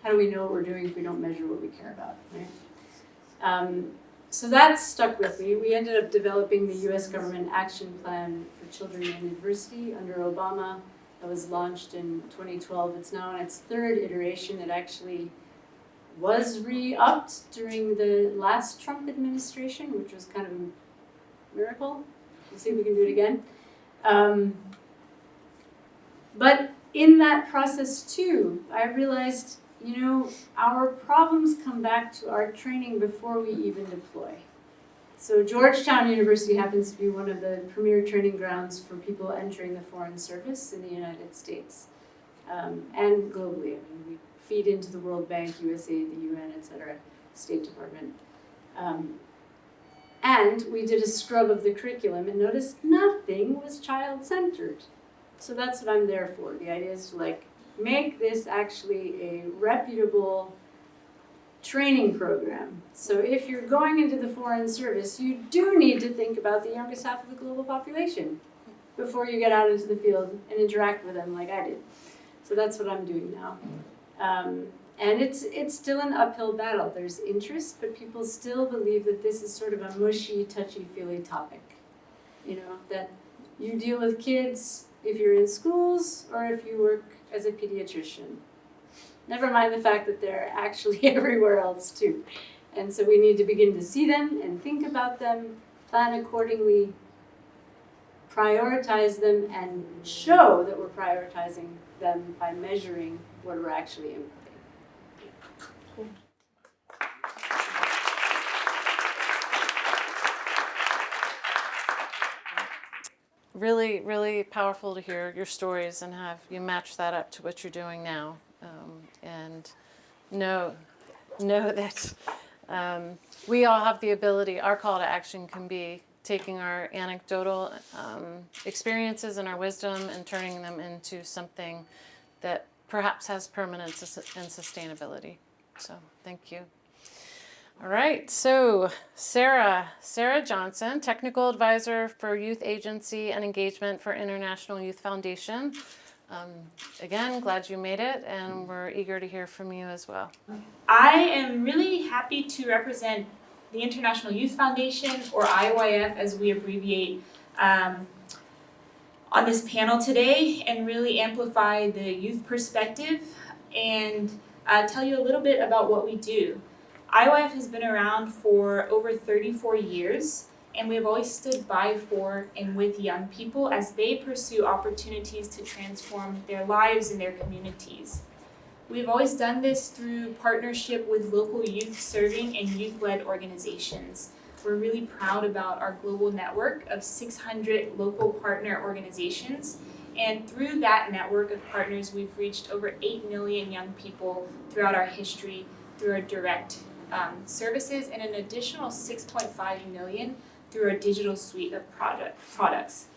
know what we're doing if we don't measure what we care about, right? So that stuck with me. We ended up developing the US Government Action Plan for Children in Adversity under Obama. That was launched in 2012. It's now in its third iteration. It actually was re-upped during the last Trump administration, which was kind of a miracle. We'll see if we can do it again. But in that process too, I realized, our problems come back to our training before we even deploy. So Georgetown University happens to be one of the premier training grounds for people entering the Foreign Service in the United States and globally. I mean, we feed into the World Bank, USAID, the UN, etc., State Department. And we did a scrub of the curriculum and noticed nothing was child-centered. So that's what I'm there for. The idea is to make this actually a reputable training program. So if you're going into the Foreign Service, you do need to think about the youngest half of the global population before you get out into the field and interact with them like I did. So that's what I'm doing now. And it's still an uphill battle. There's interest, but people still believe that this is sort of a mushy, touchy-feely topic. That you deal with kids if you're in schools or if you work as a pediatrician. Never mind the fact that they're actually everywhere else too. And so we need to begin to see them and think about them, plan accordingly, prioritize them, and show that we're prioritizing them by measuring what we're actually implementing. Really, really powerful to hear your stories and have you match that up to what you're doing now. And know that we all have the ability, our call to action can be taking our anecdotal experiences and our wisdom and turning them into something that perhaps has permanence and sustainability. So thank you. All right, so Sarah Johnson, Technical Advisor for Youth Agency and Engagement for International Youth Foundation. Again, glad you made it, and we're eager to hear from you as well. I am really happy to represent the International Youth Foundation, or IYF as we abbreviate, on this panel today and really amplify the youth perspective and tell you a little bit about what we do. IYF has been around for over 34 years, and we have always stood by for and with young people as they pursue opportunities to transform their lives and their communities. We've always done this through partnership with local youth serving and youth-led organizations. We're really proud about our global network of 600 local partner organizations. And through that network of partners, we've reached over 8 million young people throughout our history through our direct services and an additional 6.5 million through our digital suite of products.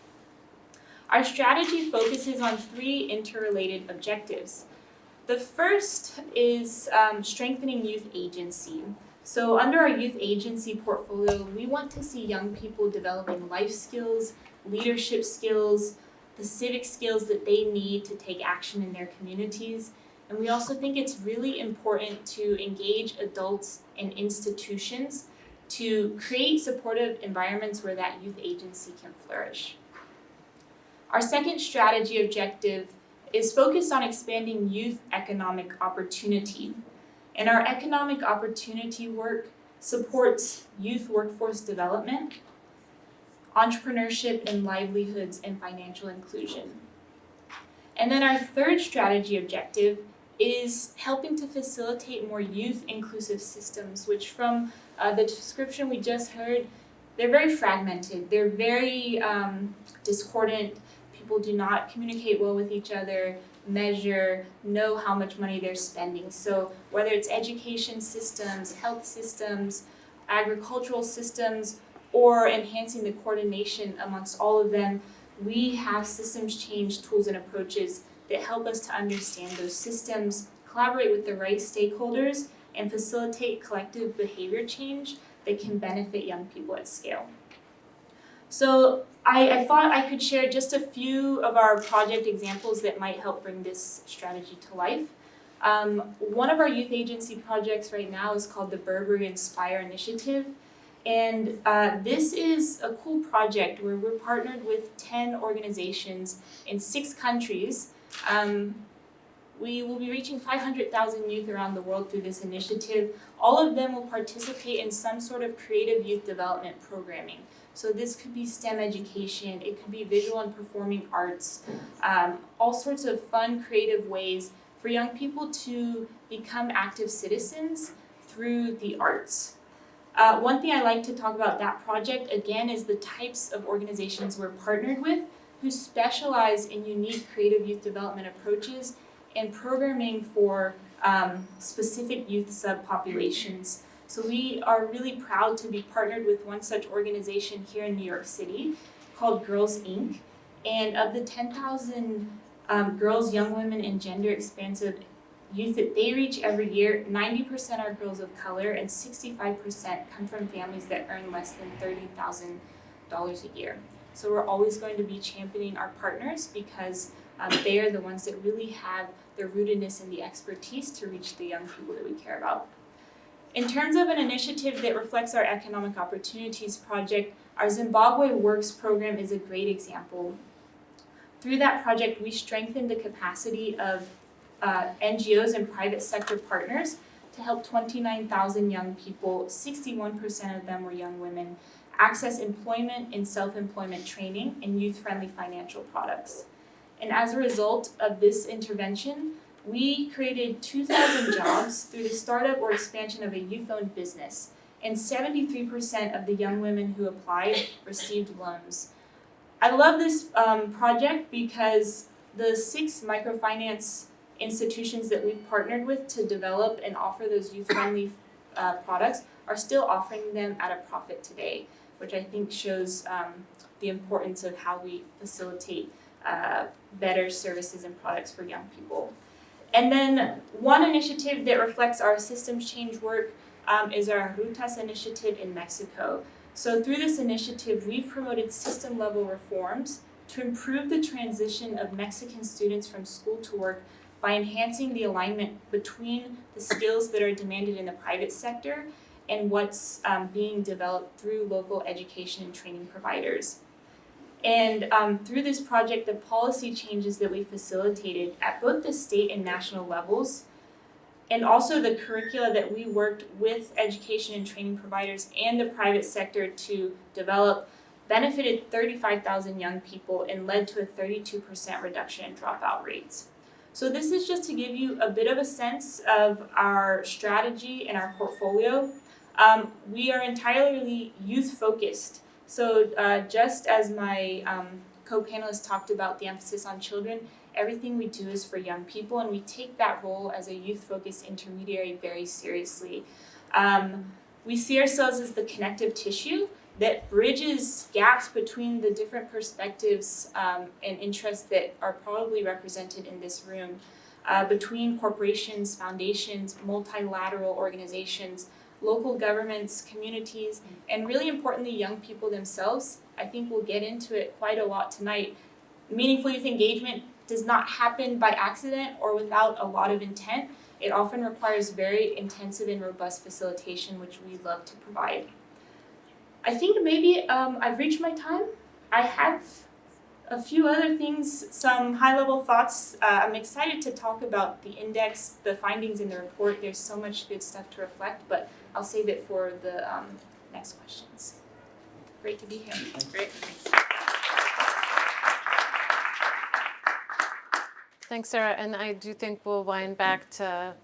Our strategy focuses on 3 interrelated objectives. The first is strengthening youth agency. So under our youth agency portfolio, we want to see young people developing life skills, leadership skills, the civic skills that they need to take action in their communities. And we also think it's really important to engage adults and institutions to create supportive environments where that youth agency can flourish. Our second strategy objective is focused on expanding youth economic opportunity. And our economic opportunity work supports youth workforce development, entrepreneurship and livelihoods, and financial inclusion. And then our third strategy objective is helping to facilitate more youth-inclusive systems, which from the description we just heard, they're very fragmented, they're very discordant, people do not communicate well with each other, measure, know how much money they're spending. So whether it's education systems, health systems, agricultural systems, or enhancing the coordination amongst all of them, we have systems change tools and approaches that help us to understand those systems, collaborate with the right stakeholders, and facilitate collective behavior change that can benefit young people at scale. So I thought I could share just a few of our project examples that might help bring this strategy to life. One of our youth agency projects right now is called the Burberry Inspire Initiative. And this is a cool project where we're partnered with 10 organizations in 6 countries. We will be reaching 500,000 youth around the world through this initiative. All of them will participate in some sort of creative youth development programming. So this could be STEM education, it could be visual and performing arts, all sorts of fun, creative ways for young people to become active citizens through the arts. One thing I like to talk about that project, again, is the types of organizations we're partnered with who specialize in unique creative youth development approaches and programming for specific youth subpopulations. So we are really proud to be partnered with one such organization here in New York City called Girls Inc. And of the 10,000 girls, young women, and gender expansive youth that they reach every year, 90% are girls of color and 65% come from families that earn less than $30,000 a year. So we're always going to be championing our partners because they are the ones that really have the rootedness and the expertise to reach the young people that we care about. In terms of an initiative that reflects our Economic Opportunities Project, our Zimbabwe Works program is a great example. Through that project, we strengthened the capacity of NGOs and private sector partners to help 29,000 young people, 61% of them were young women, access employment and self-employment training and youth-friendly financial products. And as a result of this intervention, we created 2,000 jobs through the startup or expansion of a youth-owned business, and 73% of the young women who applied received loans. I love this project because the 6 microfinance institutions that we've partnered with to develop and offer those youth-friendly products are still offering them at a profit today, which I think shows the importance of how we facilitate better services and products for young people. And then one initiative that reflects our systems change work is our Rutas initiative in Mexico. So through this initiative, we've promoted system-level reforms to improve the transition of Mexican students from school to work by enhancing the alignment between the skills that are demanded in the private sector and what's being developed through local education and training providers. And through this project, the policy changes that we facilitated at both the state and national levels, and also the curricula that we worked with education and training providers and the private sector to develop, benefited 35,000 young people and led to a 32% reduction in dropout rates. So this is just to give you a bit of a sense of our strategy and our portfolio. We are entirely youth-focused. So just as my co-panelists talked about the emphasis on children, everything we do is for young people, and we take that role as a youth-focused intermediary very seriously. We see ourselves as the connective tissue that bridges gaps between the different perspectives and interests that are probably represented in this room, between corporations, foundations, multilateral organizations, local governments, communities, and really importantly, young people themselves. I think we'll get into it quite a lot tonight. Meaningful youth engagement does not happen by accident or without a lot of intent. It often requires very intensive and robust facilitation, which we love to provide. I think maybe I've reached my time. I have a few other things, some high-level thoughts. I'm excited to talk about the index, the findings in the report. There's so much good stuff to reflect, but I'll save it for the next questions. Great to be here. Great. Thanks, Sarah. And I do think we'll wind back to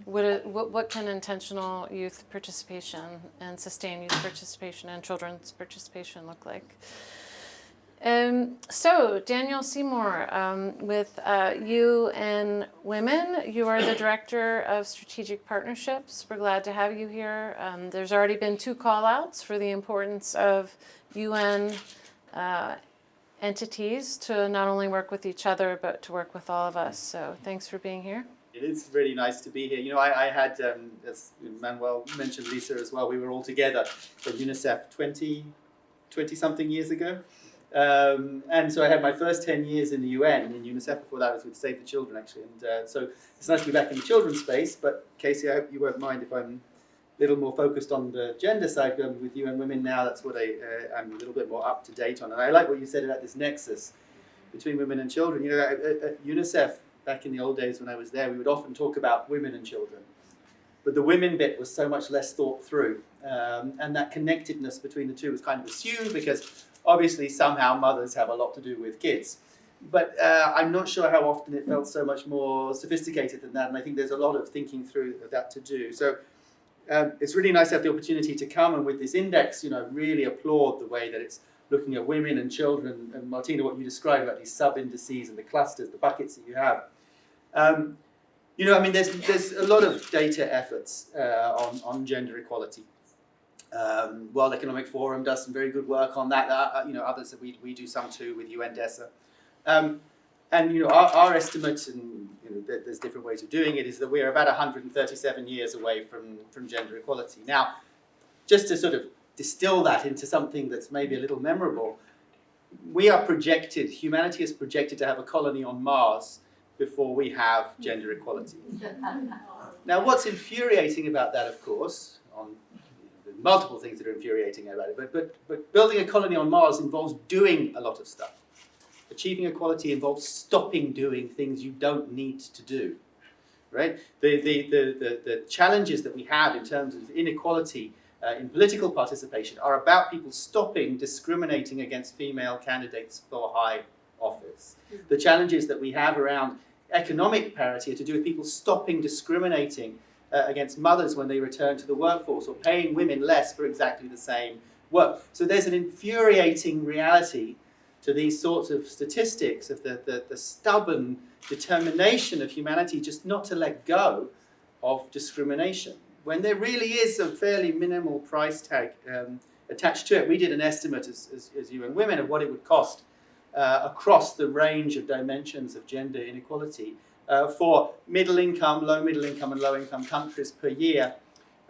what can intentional youth participation and sustained youth participation and children's participation look like. So, Daniel Seymour, with UN Women, you are the Director of Strategic Partnerships. We're glad to have you here. There's already been 2 call-outs for the importance of UN entities to not only work with each other, but to work with all of us. So thanks for being here. It is really nice to be here. You know, I had, as Manuel mentioned, Lisa as well, we were all together at UNICEF 20-something years ago. And so I had my first 10 years in the UN, in UNICEF. Before that I was with Save the Children, actually. And so it's nice to be back in the children's space. But Casey, I hope you won't mind if I'm a little more focused on the gender side. With UN Women now, that's what I'm a little bit more up to date on. And I like what you said about this nexus between women and children. You know, at UNICEF, back in the old days when I was there, we would often talk about women and children. But the women bit was so much less thought through. And that connectedness between the two was kind of assumed because obviously somehow mothers have a lot to do with kids. But I'm not sure how often it felt so much more sophisticated than that. And I think there's a lot of thinking through that to do. So it's really nice to have the opportunity to come and with this index, you know, really applaud the way that it's looking at women and children. And Martina, what you described about these sub-indices and the clusters, the buckets that you have. You know, I mean, there's a lot of data efforts on gender equality. World Economic Forum does some very good work on that. You know, others that we do some too with UNDESA. And you know, our estimate, and you know, there's different ways of doing it, is that we're about 137 years away from gender equality. Now, just to sort of distill that into something that's maybe a little memorable, humanity is projected to have a colony on Mars before we have gender equality. Now, what's infuriating about that, of course, multiple things that are infuriating about it, but building a colony on Mars involves doing a lot of stuff. Achieving equality involves stopping doing things you don't need to do, right? The challenges that we have in terms of inequality in political participation are about people stopping discriminating against female candidates for high office. The challenges that we have around economic parity are to do with people stopping discriminating against mothers when they return to the workforce, or paying women less for exactly the same work. So there's an infuriating reality to these sorts of statistics of the stubborn determination of humanity just not to let go of discrimination, when there really is a fairly minimal price tag attached to it. We did an estimate as UN Women of what it would cost across the range of dimensions of gender inequality for middle income, low middle income and low income countries per year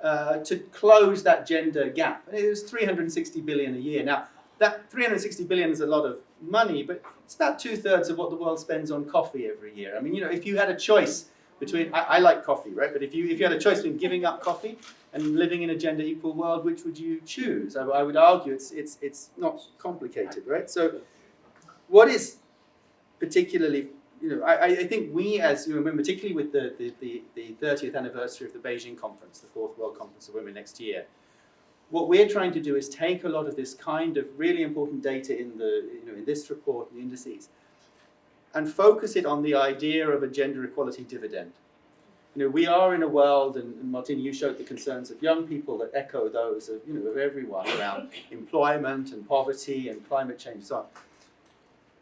to close that gender gap. And it was 360 billion a year. Now, that 360 billion is a lot of money, but it's about 2/3 of what the world spends on coffee every year. I mean, you know, if you had a choice between, I like coffee, right? But if you had a choice between giving up coffee and living in a gender equal world, which would you choose? I would argue it's not complicated, right? So what is particularly, I think we as women, particularly with the 30th anniversary of the Beijing conference, the 4th World Conference of Women next year, what we're trying to do is take a lot of this kind of really important data in in this report, the indices, and focus it on the idea of a gender equality dividend. We are in a world, and Martina, you showed the concerns of young people that echo those of everyone around employment and poverty and climate change and so on.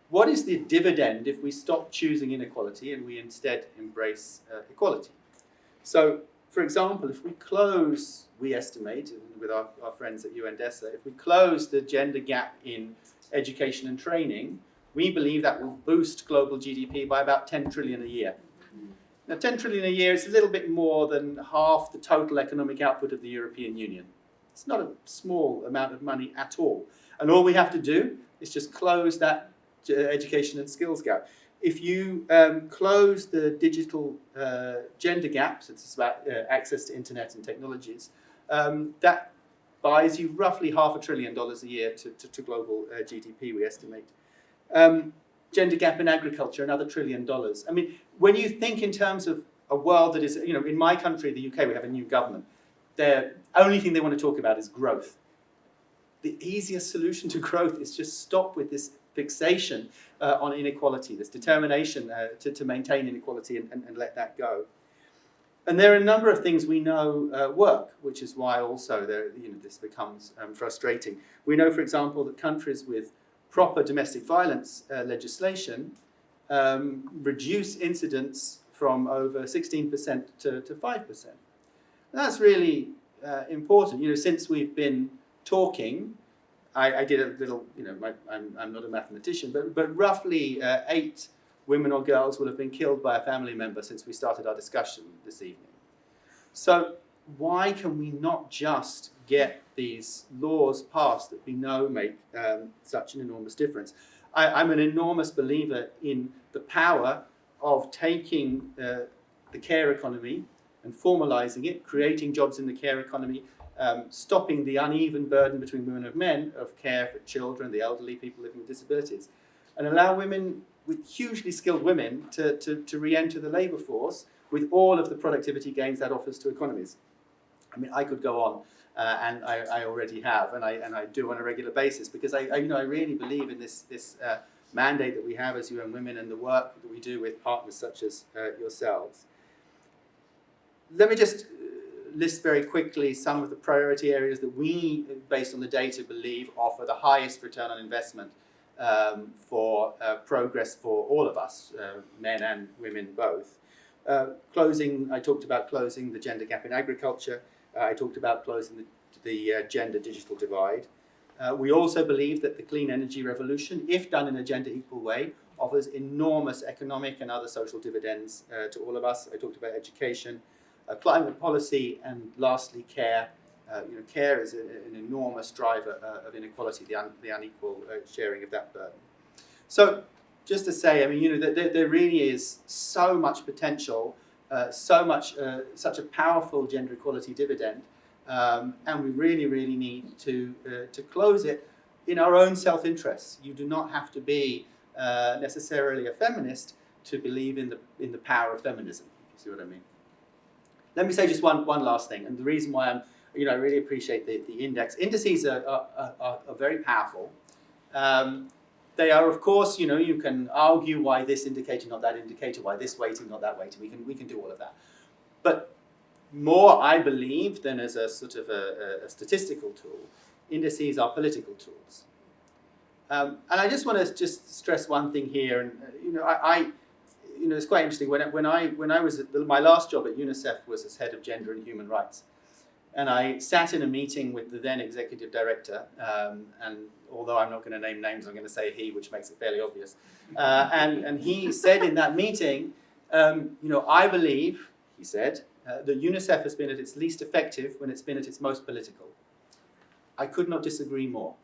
What is the dividend if we stop choosing inequality and we instead embrace equality? So, for example, if we close, we estimate, with our friends at UNDESA, if we close the gender gap in education and training, we believe that will boost global GDP by about 10 trillion a year. Now, 10 trillion a year is a little bit more than half the total economic output of the European Union. It's not a small amount of money at all. And all we have to do is just close that education and skills gap. If you close the digital gender gaps, it's about access to internet and technologies, that buys you roughly $500 billion a year to global GDP, we estimate. Gender gap in agriculture, another $1 trillion. I mean, when you think in terms of a world that is, in my country, the UK, we have a new government. The only thing they want to talk about is growth. The easiest solution to growth is just stop with this fixation on inequality, this determination to maintain inequality and let that go. And there are a number of things we know work, which is why also this becomes frustrating. We know, for example, that countries with proper domestic violence legislation reduce incidents from over 16% to 5%. And that's really important. Since we've been talking, I did a little, I'm not a mathematician, but roughly 8 women or girls will have been killed by a family member since we started our discussion this evening. So why can we not just get these laws passed that we know make such an enormous difference? I'm an enormous believer in the power of taking the care economy and formalizing it, creating jobs in the care economy, stopping the uneven burden between women and men of care for children, the elderly, people living with disabilities, and allow women, with hugely skilled women, to re-enter the labour force with all of the productivity gains that offers to economies. I mean, I could go on, and I already have, and I do on a regular basis, because I really believe in this mandate that we have as UN Women and the work that we do with partners such as yourselves. Let me just list very quickly some of the priority areas that we, based on the data, believe offer the highest return on investment for progress for all of us, men and women both. I talked about closing the gender gap in agriculture. I talked about closing the gender digital divide. We also believe that the clean energy revolution, if done in a gender equal way, offers enormous economic and other social dividends to all of us. I talked about education, climate policy, and lastly, care. Care is an enormous driver of inequality, the unequal sharing of that burden. So, just to say, there really is so much potential, such a powerful gender equality dividend, and we really, really need to close it in our own self-interest. You do not have to be necessarily a feminist to believe in the power of feminism, if you see what I mean. Let me say just one last thing, and the reason why I really appreciate the index. Indices are very powerful. They are, of course, you can argue why this indicator, not that indicator, why this weighting, not that weighting. We can do all of that. But more, I believe, than as a sort of a statistical tool, indices are political tools. And I just want to stress one thing here, and it's quite interesting. When I was my last job at UNICEF was as head of gender and human rights, and I sat in a meeting with the then executive director, and although I'm not going to name names, I'm going to say he, which makes it fairly obvious. And he said in that meeting, I believe, he said, that UNICEF has been at its least effective when it's been at its most political. I could not disagree more.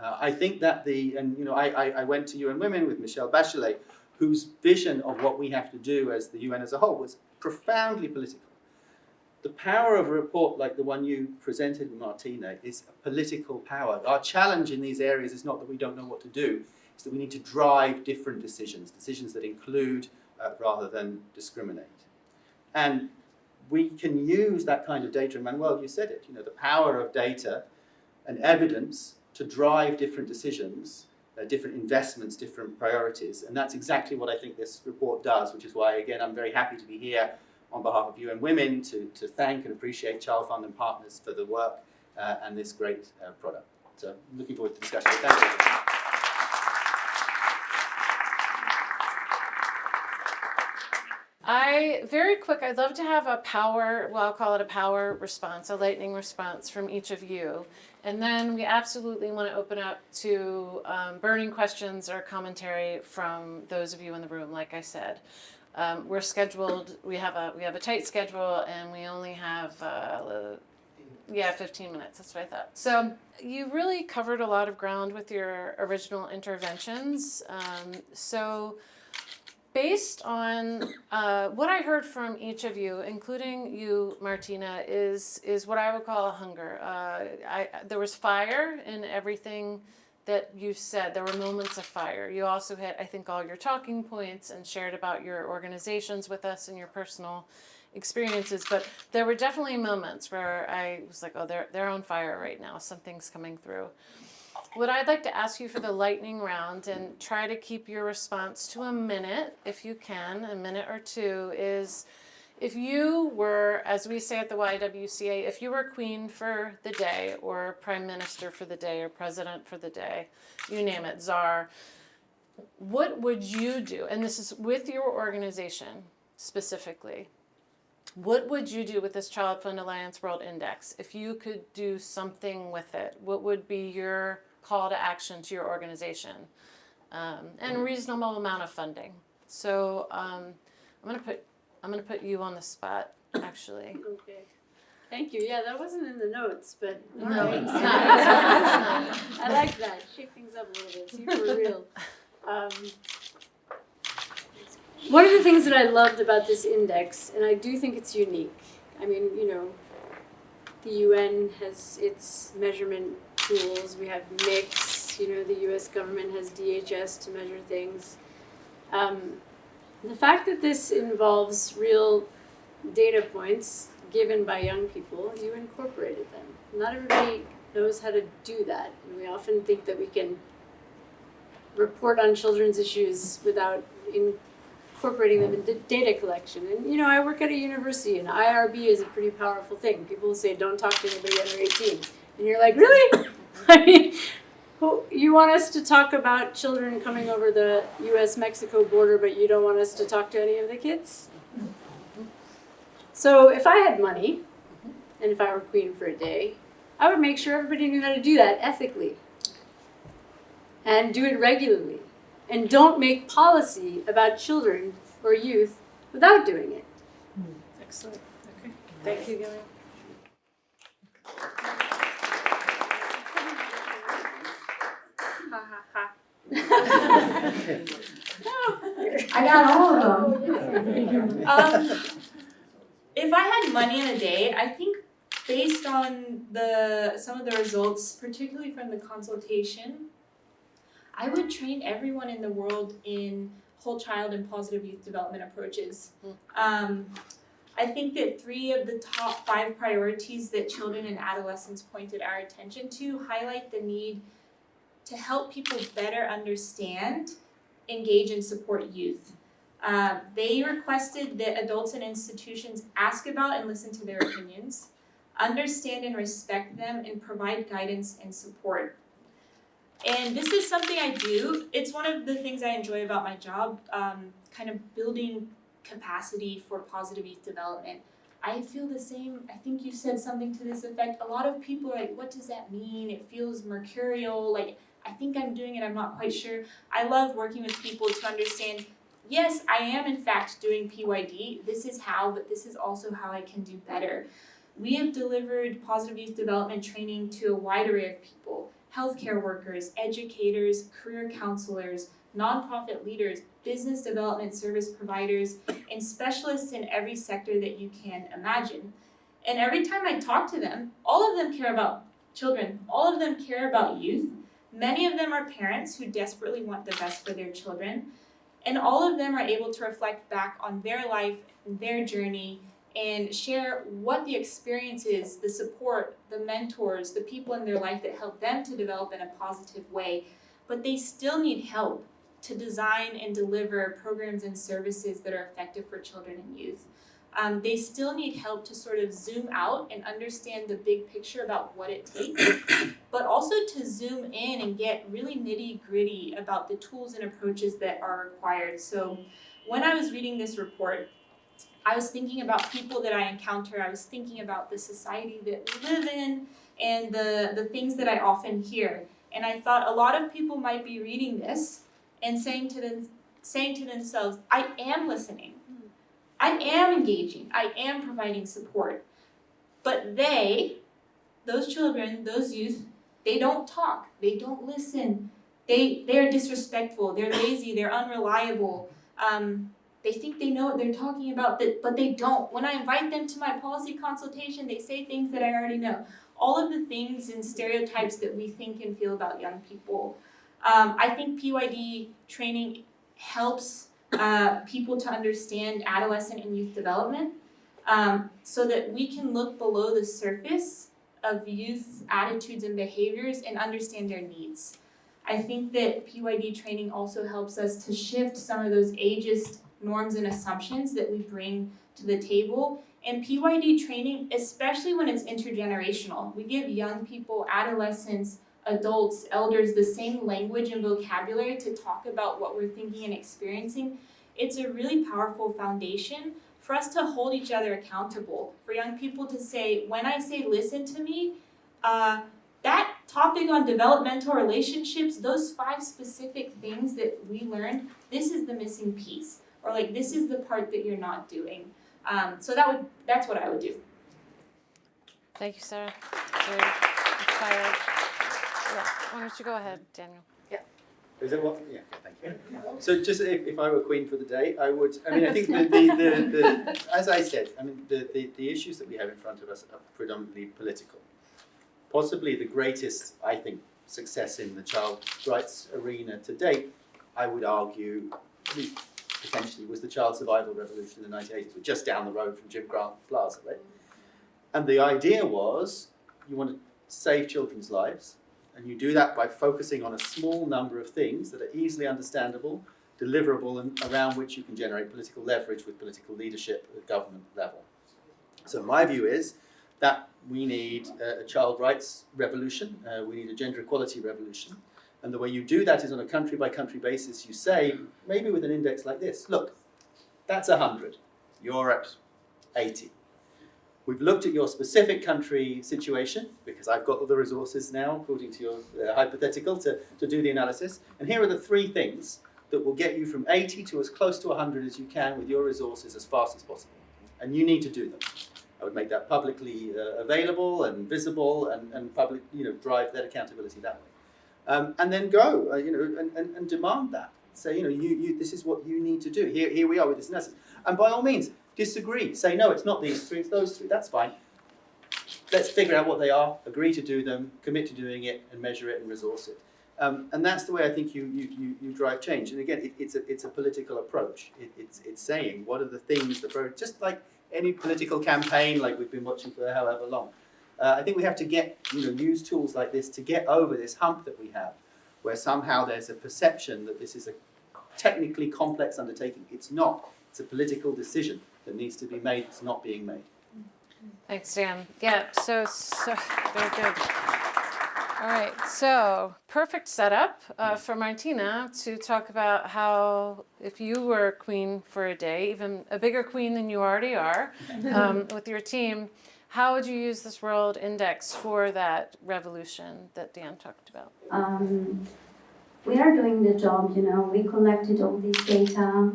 I think that I went to UN Women with Michelle Bachelet, whose vision of what we have to do as the UN as a whole was profoundly political. The power of a report like the one you presented, Martina, is a political power. Our challenge in these areas is not that we don't know what to do, it's that we need to drive different decisions, decisions that include rather than discriminate. And we can use that kind of data, and Manuel, you said it, you know, the power of data and evidence to drive different decisions, different investments, different priorities. And that's exactly what I think this report does, which is why, again, I'm very happy to be here on behalf of UN Women to thank and appreciate ChildFund and partners for the work and this great product. So looking forward to the discussion. Thank you. I'd love to have a power, well, I'll call it a power response, a lightning response from each of you. And then we absolutely want to open up to burning questions or commentary from those of you in the room, like I said. We're scheduled, we have a tight schedule, and we only have 15 minutes, that's what I thought. So you really covered a lot of ground with your original interventions. So based on what I heard from each of you, including you, Martina, is what I would call a hunger. There was fire in everything that you said. There were moments of fire. You also hit, I think, all your talking points and shared about your organizations with us and your personal experiences. But there were definitely moments where I was like, oh, they're on fire right now. Something's coming through. What I'd like to ask you for the lightning round, and try to keep your response to a minute, if you can, a minute or two, is if you were, as we say at the YWCA, if you were queen for the day, or prime minister for the day, or president for the day, you name it, czar, what would you do? And this is with your organization specifically. What would you do with this ChildFund Alliance World Index? If you could do something with it, what would be your call to action to your organization? And a reasonable amount of funding. So I'm gonna put you on the spot, actually. Okay. Thank you. Yeah, that wasn't in the notes, but all No, right. it's not. I like that. Shake things up a little bit. See if we're real. One of the things that I loved about this index, and I do think it's unique. I mean, you know, the UN has its measurement tools. We have MIX. You know, the U.S. government has DHS to measure things. The fact that this involves real data points given by young people, you incorporated them. Not everybody knows how to do that, and we often think that we can report on children's issues without incorporating them in data collection. And you know, I work at a university, and IRB is a pretty powerful thing. People say, don't talk to anybody under 18. And you're like, really? I mean, you want us to talk about children coming over the U.S.-Mexico border, but you don't want us to talk to any of the kids? So if I had money, and if I were queen for a day, I would make sure everybody knew how to do that ethically. And do it regularly. And don't make policy about children or youth without doing it. Excellent. Okay. Thank you, Gillian. Ha ha ha. I got all of them. If I had money in a day, I think based on some of the results, particularly from the consultation, I would train everyone in the world in whole child and positive youth development approaches. I think that 3 of the top 5 priorities that children and adolescents pointed our attention to highlight the need to help people better understand, engage, and support youth. They requested that adults and institutions ask about and listen to their opinions, understand and respect them, and provide guidance and support. And this is something I do. It's one of the things I enjoy about my job, kind of building capacity for positive youth development. I feel the same. I think you said something to this effect. A lot of people are like, what does that mean? It feels mercurial. Like, I think I'm doing it. I'm not quite sure. I love working with people to understand, yes, I am in fact doing PYD. This is how, but this is also how I can do better. We have delivered positive youth development training to a wide array of people: healthcare workers, educators, career counselors, nonprofit leaders, business development service providers, and specialists in every sector that you can imagine. And every time I talk to them, all of them care about children. All of them care about youth. Many of them are parents who desperately want the best for their children. And all of them are able to reflect back on their life, their journey, and share what the experience is, the support, the mentors, the people in their life that help them to develop in a positive way. But they still need help to design and deliver programs and services that are effective for children and youth. They still need help to sort of zoom out and understand the big picture about what it takes, but also to zoom in and get really nitty-gritty about the tools and approaches that are required. So when I was reading this report, I was thinking about people that I encounter, I was thinking about the society that we live in, and the things that I often hear. And I thought a lot of people might be reading this and saying to themselves, I am listening. I am engaging, I am providing support. But those children, those youth, they don't talk, they don't listen, they're disrespectful, they're lazy, they're unreliable. They think they know what they're talking about, but they don't. When I invite them to my policy consultation, they say things that I already know. All of the things and stereotypes that we think and feel about young people. I think PYD training helps people to understand adolescent and youth development, so that we can look below the surface of youth attitudes and behaviors and understand their needs. I think that PYD training also helps us to shift some of those ageist norms and assumptions that we bring to the table. And PYD training, especially when it's intergenerational, we give young people, adolescents, adults, elders, the same language and vocabulary to talk about what we're thinking and experiencing. It's a really powerful foundation for us to hold each other accountable, for young people to say, when I say listen to me, that topic on developmental relationships, those 5 specific things that we learned, this is the missing piece, or like this is the part that you're not doing. So that's what I would do. Thank you, Sarah. Very inspired. Yeah. Why don't you go ahead, Daniel? Is that what? Yeah, okay, thank you. So just if I were queen for the day, I think the as I said, the issues that we have in front of us are predominantly political. Possibly the greatest, I think, success in the child rights arena to date, I would argue, potentially, was the child survival revolution in the 1980s. We're just down the road from Jim Grant Plaza, right? And the idea was you want to save children's lives, and you do that by focusing on a small number of things that are easily understandable, deliverable, and around which you can generate political leverage with political leadership at government level. So my view is that we need a child rights revolution, we need a gender equality revolution, and the way you do that is on a country-by-country basis. You say, maybe with an index like this, look, that's 100, you're at 80. We've looked at your specific country situation, because I've got all the resources now, according to your hypothetical, to do the analysis. And here are the 3 things that will get you from 80 to as close to 100 as you can with your resources as fast as possible. And you need to do them. I would make that publicly available and visible, and public, drive that accountability that way. And then go, and demand that. Say, this is what you need to do. Here we are with this analysis. And by all means, disagree. Say, no, it's not these 3, it's those 3. That's fine. Let's figure out what they are, agree to do them, commit to doing it, and measure it and resource it. And that's the way I think you drive change. And again, it's a political approach. It's saying, what are the things, just like any political campaign like we've been watching for however long. I think we have to use tools like this to get over this hump that we have, where somehow there's a perception that this is a technically complex undertaking. It's not. It's a political decision that needs to be made. It's not being made. Thanks, Dan. Yeah, so very good. All right, so perfect setup for Martina to talk about how, if you were queen for a day, even a bigger queen than you already are, with your team, how would you use this World Index for that revolution that Dan talked about? We are doing the job, we collected all this data.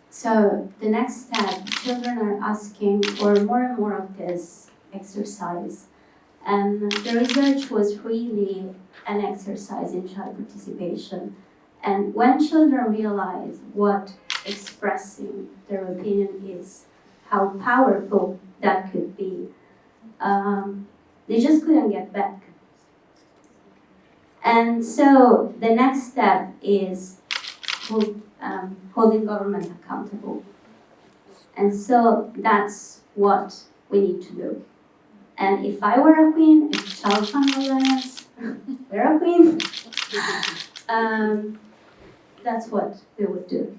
So the next step, children are asking for more and more of this exercise. And the research was really an exercise in child participation. And when children realize what expressing their opinion is, how powerful that could be, they just couldn't get back. And so the next step is holding government accountable. And so that's what we need to do. And if I were a queen, if ChildFund Alliance were a queen, that's what we would do.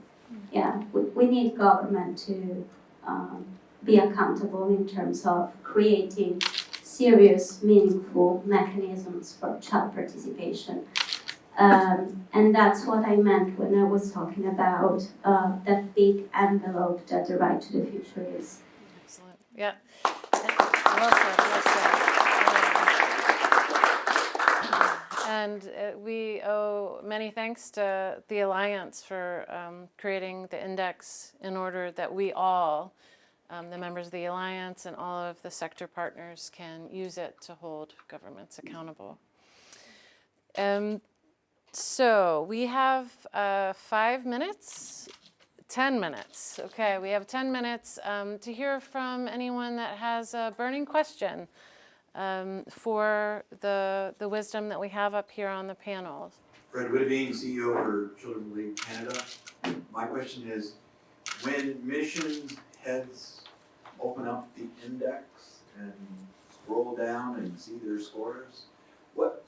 Yeah, we need government to be accountable in terms of creating serious, meaningful mechanisms for child participation. And that's what I meant when I was talking about that big envelope that the right to the future is. Excellent. Yeah. Well said. Well said. And we owe many thanks to the Alliance for creating the index in order that we all, the members of the Alliance and all of the sector partners, can use it to hold governments accountable. So we have 5 minutes, 10 minutes. Okay, we have 10 minutes to hear from anyone that has a burning question for the wisdom that we have up here on the panel. Fred Witteveen, CEO for Children's League Canada. My question is, when missions heads open up the index and scroll down and see their scores, what,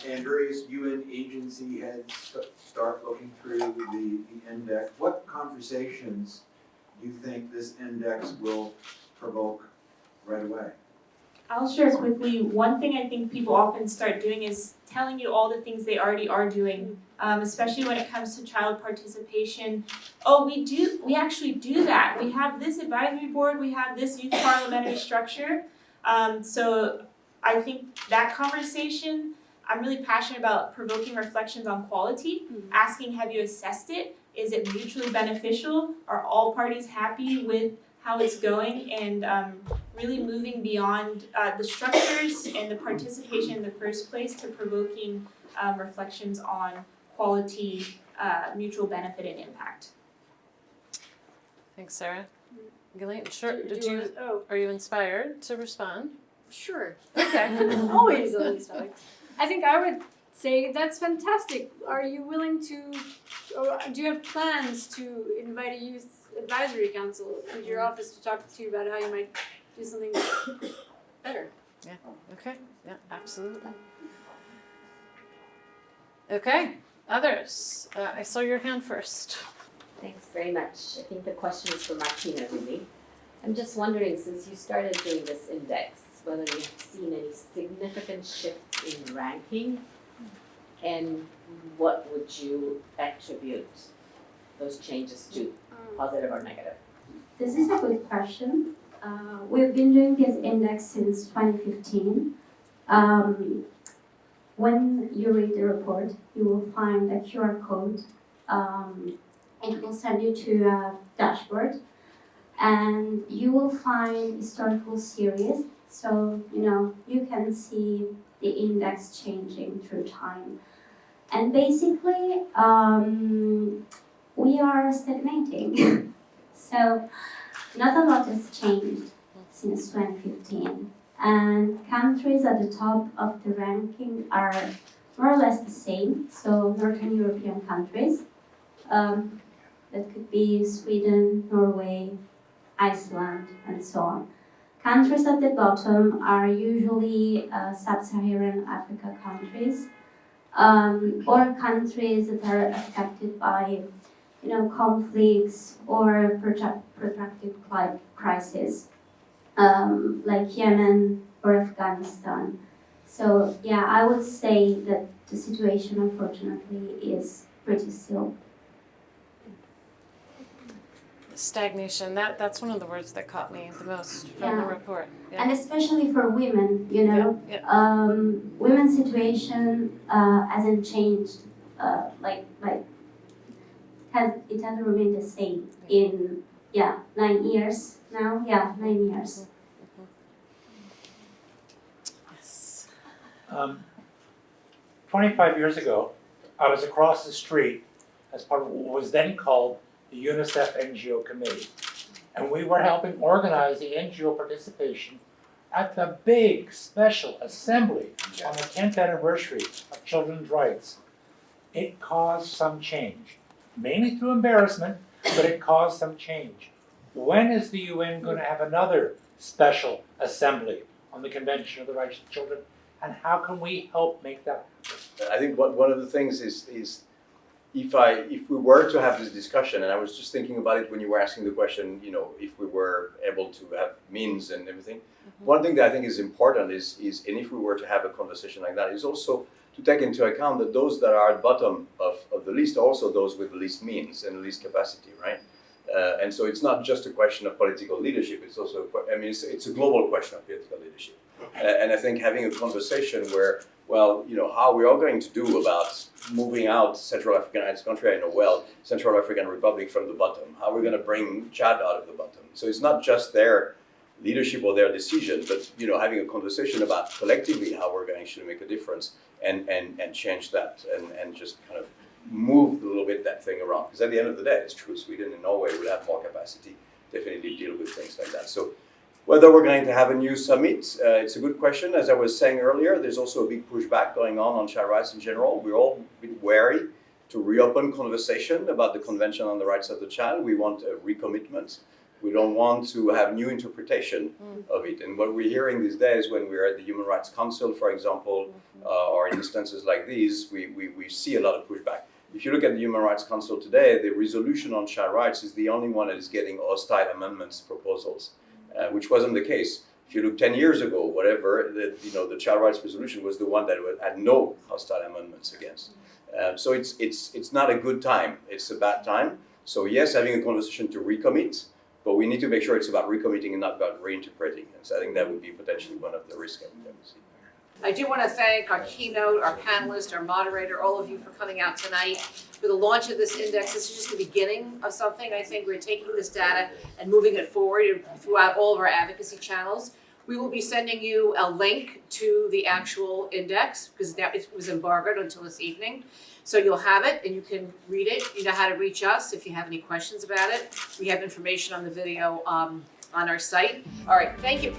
and various UN agency heads start looking through the index, what conversations do you think this index will provoke right away? I'll share quickly. One thing I think people often start doing is telling you all the things they already are doing, especially when it comes to child participation. Oh, we actually do that. We have this advisory board, we have this youth parliamentary structure. So I think that conversation, I'm really passionate about provoking reflections on quality, asking, have you assessed it? Is it mutually beneficial? Are all parties happy with how it's going? And really moving beyond the structures and the participation in the first place to provoking reflections on quality, mutual benefit, and impact. Thanks, Sarah. Ghislaine, sure. Are you inspired to respond? Sure. Okay. Always inspired. I think I would say that's fantastic. Are you willing to, or do you have plans to invite a youth advisory council into your office to talk to you about how you might do something better? Yeah, okay, yeah, absolutely. Okay, others. I saw your hand first. Thanks very much. I think the question is for Martina, really. I'm just wondering, since you started doing this index, whether you've seen any significant shifts in ranking, and what would you attribute those changes to, positive or negative? This is a good question. We've been doing this index since 2015. When you read the report, you will find a QR code. It will send you to a dashboard, and you will find historical series. So, you can see the index changing through time. And basically, we are stagnating. So, not a lot has changed since 2015. And countries at the top of the ranking are more or less the same. So, Northern European countries. That could be Sweden, Norway, Iceland, and so on. Countries at the bottom are usually sub-Saharan Africa countries, or countries that are affected by, conflicts or protracted crises, like Yemen or Afghanistan. So yeah, I would say that the situation, unfortunately, is pretty still. Stagnation, that's one of the words that caught me the most from the report. Yeah. And especially for women, women's situation hasn't changed, it hasn't remained the same in 9 years now. 9 years. Yes. 25 years ago, I was across the street as part of what was then called the UNICEF NGO Committee. And we were helping organize the NGO participation at the big special assembly on the 10th anniversary of children's rights. It caused some change, mainly through embarrassment, but it caused some change. When is the UN going to have another special assembly on the Convention of the Rights of Children, and how can we help make that happen? I think one of the things is if we were to have this discussion, and I was just thinking about it when you were asking the question, you know, if we were able to have means and everything. One thing that I think is important is and if we were to have a conversation like that, is also to take into account that those that are at the bottom of the list are also those with the least means and the least capacity, right? And so it's not just a question of political leadership, it's also, it's a global question of political leadership. And I think having a conversation where, well, you know, how we are going to do about moving out Central African country, I know well, Central African Republic from the bottom, how we're going to bring Chad out of the bottom. So it's not just their leadership or their decision, but, you know, having a conversation about collectively how we're going to make a difference and change that and just kind of move a little bit that thing around. Because at the end of the day, it's true, Sweden and Norway will have more capacity, definitely deal with things like that. So whether we're going to have a new summit, it's a good question. As I was saying earlier, there's also a big pushback going on child rights in general. We're all a bit wary to reopen conversation about the Convention on the Rights of the Child. We want a recommitment. We don't want to have new interpretation of it. And what we're hearing these days when we're at the Human Rights Council, for example, or in instances like these, we see a lot of pushback. If you look at the Human Rights Council today, the resolution on child rights is the only one that is getting hostile amendments proposals, which wasn't the case. If you look 10 years ago, whatever, the child rights resolution was the one that had no hostile amendments against. So it's not a good time, it's a bad time. So yes, having a conversation to recommit, but we need to make sure it's about recommitting and not about reinterpreting. And so I think that would be potentially one of the risks that we see. I do want to thank our keynote, our panelist, our moderator, all of you for coming out tonight for the launch of this index. This is just the beginning of something. I think we're taking this data and moving it forward throughout all of our advocacy channels. We will be sending you a link to the actual index because now it was embargoed until this evening. So you'll have it and you can read it. You know how to reach us if you have any questions about it. We have information on the video on our site. All right, thank you.